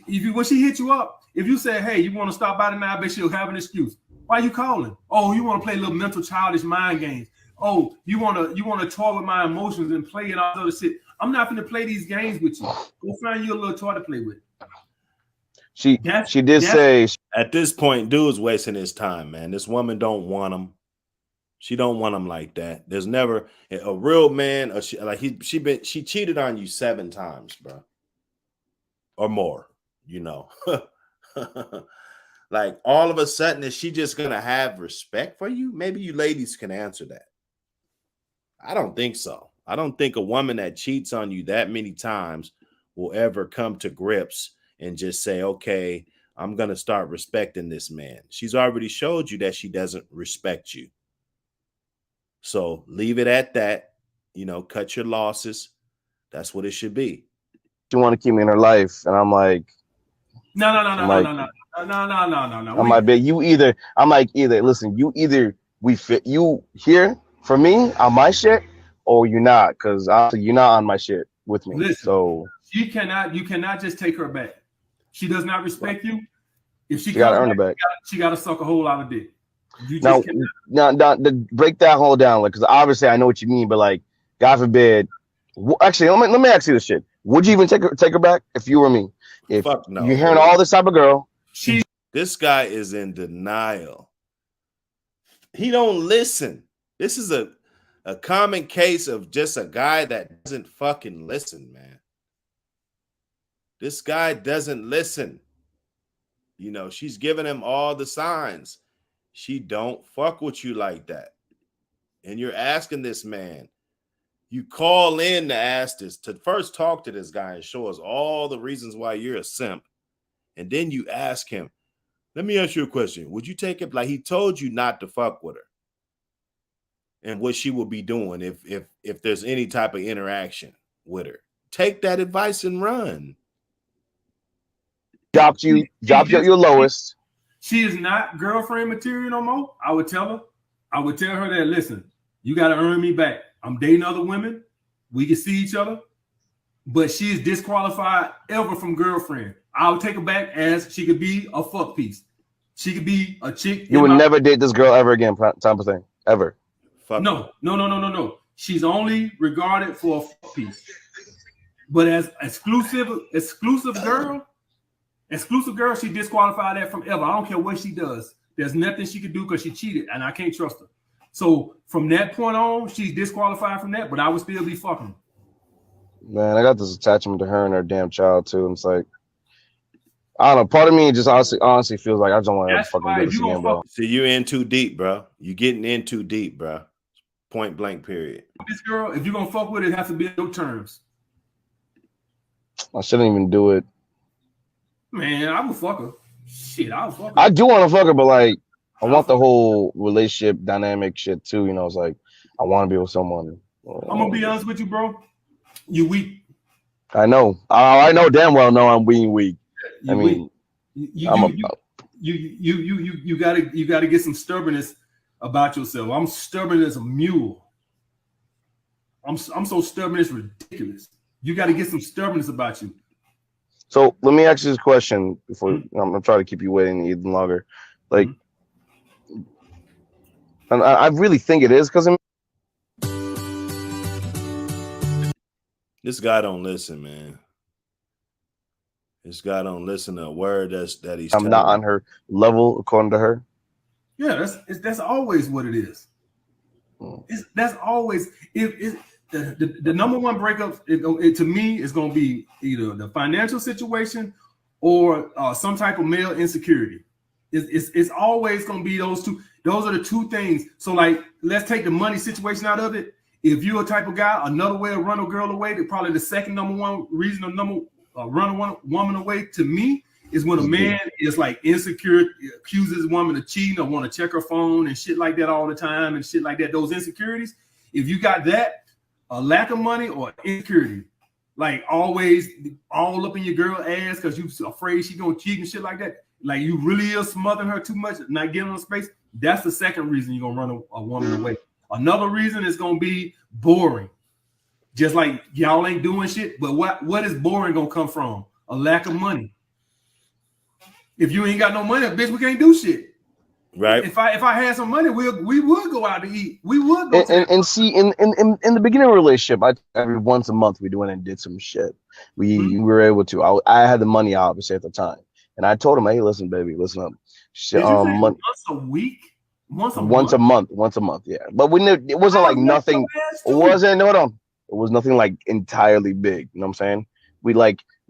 when she hit you up, if you say, hey, you want to stop by tonight, I bet she'll have an excuse. Why you calling? Oh, you want to play a little mental childish mind games. Oh, you want to toy with my emotions and play and all that other shit. I'm not going to play these games with you. Go find you a little toy to play with. She did say at this point, dude's wasting his time, man. This woman don't want him. She don't want him like that. There's never a real man. She cheated on you 7 times, bro, or more. You know, like all of a sudden, is she just gonna have respect for you? Maybe you ladies can answer that. I don't think so. I don't think a woman that cheats on you that many times will ever come to grips and just say, okay, I'm gonna start respecting this man. She's already showed you that she doesn't respect you. So leave it at that, you know, cut your losses. That's what it should be. She want to keep me in her life. And I'm like, no. I'm like, listen, you either we fit you here for me on my shit, or you're not, because you're not on my shit with me. Listen, so you cannot just take her back. She does not respect you. If she gotta earn it back. She gotta suck a whole lot of dick. Now, to break that whole down, like, because obviously I know what you mean, but like, God forbid. Actually, let me ask you this shit: would you even take her back if you were me? If Fuck no. You're hearing all this type of girl, this guy is in denial. He don't listen. This is a common case of just a guy that doesn't fucking listen, man. This guy doesn't listen. You know, she's giving him all the signs. She don't fuck with you like that. And you're asking this man. You call in to ask this, to first talk to this guy and show us all the reasons why you're a simp. And then you ask him, let me ask you a question. Would you take it? Like, he told you not to fuck with her. And what she will be doing if there's any type of interaction with her. Take that advice and run. Dropped you your lowest. She is not girlfriend material no more. I would tell her that, listen, you got to earn me back. I'm dating other women. We can see each other. but she is disqualified ever from girlfriend. I'll take her back as she could be a fuck piece. She could be a chick. You would never date this girl ever again, type of thing. Ever. No. She's only regarded for a fuck piece. But as exclusive girl, she disqualified that from ever. I don't care what she does. There's nothing she could do because she cheated, and I can't trust her. So from that point on, she's disqualified from that, but I would still be fucking. Man, I got this attachment to her and her damn child too. And it's like, I don't know. Part of me just honestly feels like I just don't want to fucking do this again, bro. See, you're in too deep, bro. You're getting in too deep, bro. Point blank, period. This girl, if you're gonna fuck with it, it has to be on your terms. I shouldn't even do it. Man, I would fuck her. Shit, I would fuck her. I do want to fuck her, but like, I want the whole relationship dynamic shit too. You know, it's like I want to be with someone. I'm gonna be honest with you, bro. You weak. I know. I know damn well. No, I'm being weak. You I mean, you gotta get some stubbornness about yourself. I'm stubborn as a mule. I'm so stubborn it's ridiculous. You got to get some stubbornness about you. So let me ask you this question before I'm gonna try to keep you waiting even longer. Like, and I really think it is because this guy don't listen, man. This guy don't listen to a word that he's. I'm not on her level according to her. Yeah, that's always what it is. That's always the number one breakup. It to me is going to be either the financial situation or some type of male insecurity. It's always going to be those two. Those are the two things. So like, let's take the money situation out of it. If you're a type of guy, another way to run a girl away, probably the second number one reason to run a woman away to me is when a man is like insecure, accuses a woman of cheating or want to check her phone and shit like that all the time and shit like that. Those insecurities, if you got that, a lack of money or insecurity, like always all up in your girl ass because you afraid she gonna cheat and shit like that, like you really are smothering her too much, not giving her space, that's the second reason you're gonna run a woman away. Another reason is gonna be boring. Just like y'all ain't doing shit, but what is boring gonna come from? A lack of money. If you ain't got no money, bitch, we can't do shit. Right. If I had some money, we would go out to eat. We would go and see in the beginning of a relationship, every once a month we went and did some shit. We were able to. I had the money obviously at the time, and I told him, hey, listen, baby, listen up. Shit, once a week. Once a month, yeah. But it wasn't like nothing. It wasn't It was nothing like entirely big. You know what I'm saying? We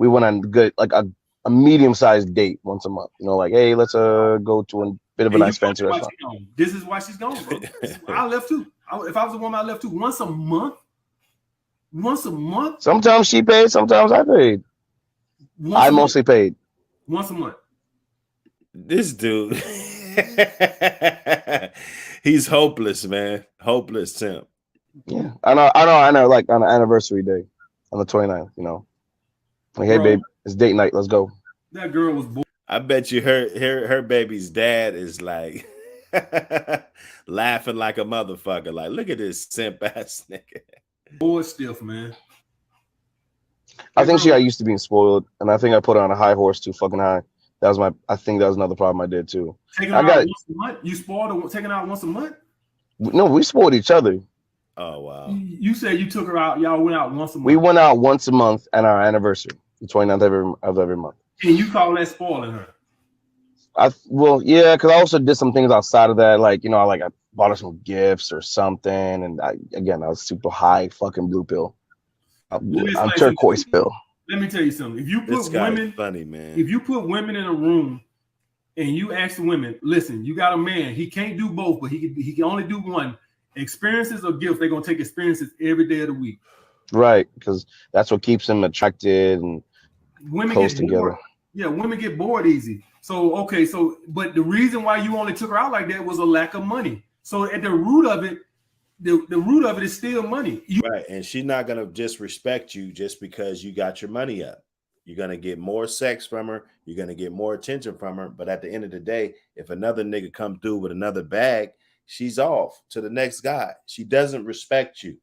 went on good like a medium-sized date once a month. You know, like, hey, let's go to a bit of a nice fancy restaurant. This is why she's gone, bro. I left too. If I was a woman, I left too. Once a month. Sometimes she paid, sometimes I paid. I mostly paid. Once a month. This dude. He's hopeless, man. Hopeless simp. Yeah, I know. Like on the anniversary day, on the 29th, you know, like, hey, babe, it's date night. Let's go. That girl was born. I bet you her baby's dad is like laughing like a motherfucker. Like, look at this simp ass nigga. Boy, stiff, man. I think she got used to being spoiled, and I think I put her on a high horse too fucking high. I think that was another problem I did too. Taking out once a month? You spoiled her taking out once a month? No, we spoiled each other. Oh wow. You said you took her out, y'all went out once a month. We went out once a month on our anniversary, the 29th of every month. And you call that spoiling her? Yeah, because I also did some things outside of that, like, you know, I bought her some gifts or something, and I was super high fucking blue pill. I'm turquoise pill. Let me tell you something. If you put women, funny man. If you put women in a room and you ask the women, listen, you got a man, he can't do both, but he can only do one. Experiences or gifts, they're gonna take experiences every day of the week. Right, because that's what keeps them attracted and women close get together. Bored. Yeah, women get bored easy. So but the reason why you only took her out like that was a lack of money. So at the root of it, the root of it is still money. Right, and she's not gonna just respect you just because you got your money up. You're gonna get more sex from her. You're gonna get more attention from her. But at the end of the day, if another nigga come through with another bag, she's off to the next guy. She doesn't respect you.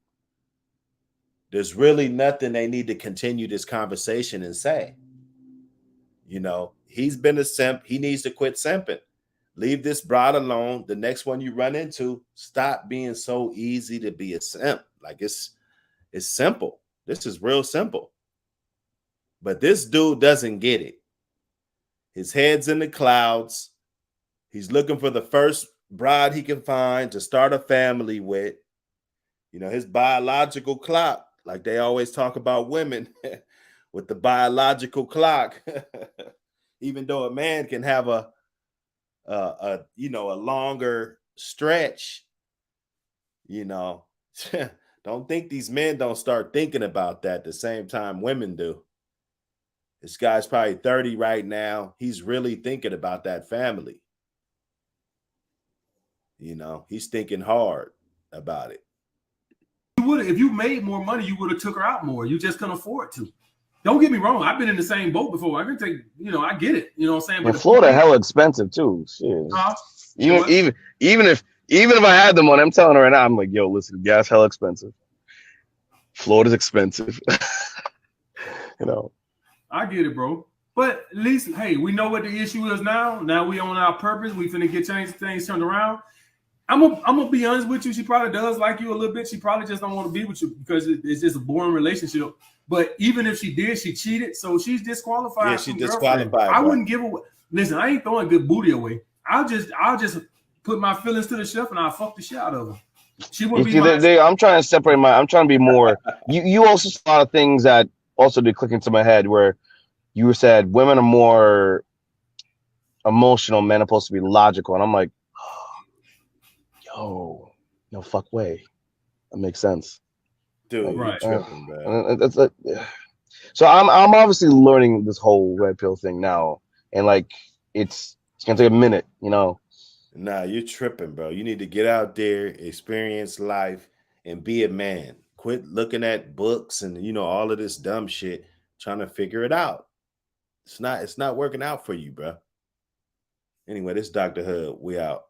there's really nothing they need to continue this conversation and say. You know, he's been a simp. He needs to quit simping. Leave this broad alone. The next one you run into, stop being so easy to be a simp. Like it's simple. This is real simple. But this dude doesn't get it. His head's in the clouds. He's looking for the first bride he can find to start a family with. You know, his biological clock, like they always talk about women with the biological clock. Even though a man can have a longer stretch, you know, don't think these men don't start thinking about that the same time women do. This guy's probably 30 right now. He's really thinking about that family. You know, he's thinking hard about it. If you made more money, you would have took her out more. You just couldn't afford to. Don't get me wrong. I've been in the same boat before. I can take, I get it. You know what I'm saying? But Florida hella expensive too. Shit. Even if I had the money, I'm telling her right now, I'm like, yo, listen, gas hella expensive. Florida's expensive. You know. I get it, bro. But at least, hey, we know what the issue is now. Now we on our purpose. We finna get things turned around. I'm gonna be honest with you. She probably does like you a little bit. She probably just don't want to be with you because it's just a boring relationship. But even if she did, she cheated, so she's disqualified. Yeah, she disqualified. I wouldn't give away. Listen, I ain't throwing good booty away. I'll just put my feelings to the shelf and I'll fuck the shit out of her. She wouldn't be. I'm trying to separate I'm trying to be more. You also saw a lot of things that also did click into my head where you said women are more emotional, men are supposed to be logical, and I'm like, yo, no fuck way. That makes sense. Dude, right. Tripping, bro. So I'm obviously learning this whole red pill thing now, and like it's gonna take a minute, you know. Nah, you're tripping, bro. You need to get out there, experience life, and be a man. Quit looking at books and all of this dumb shit, trying to figure it out. It's not working out for you, bro. Anyway, this is Dr. Hood. We out.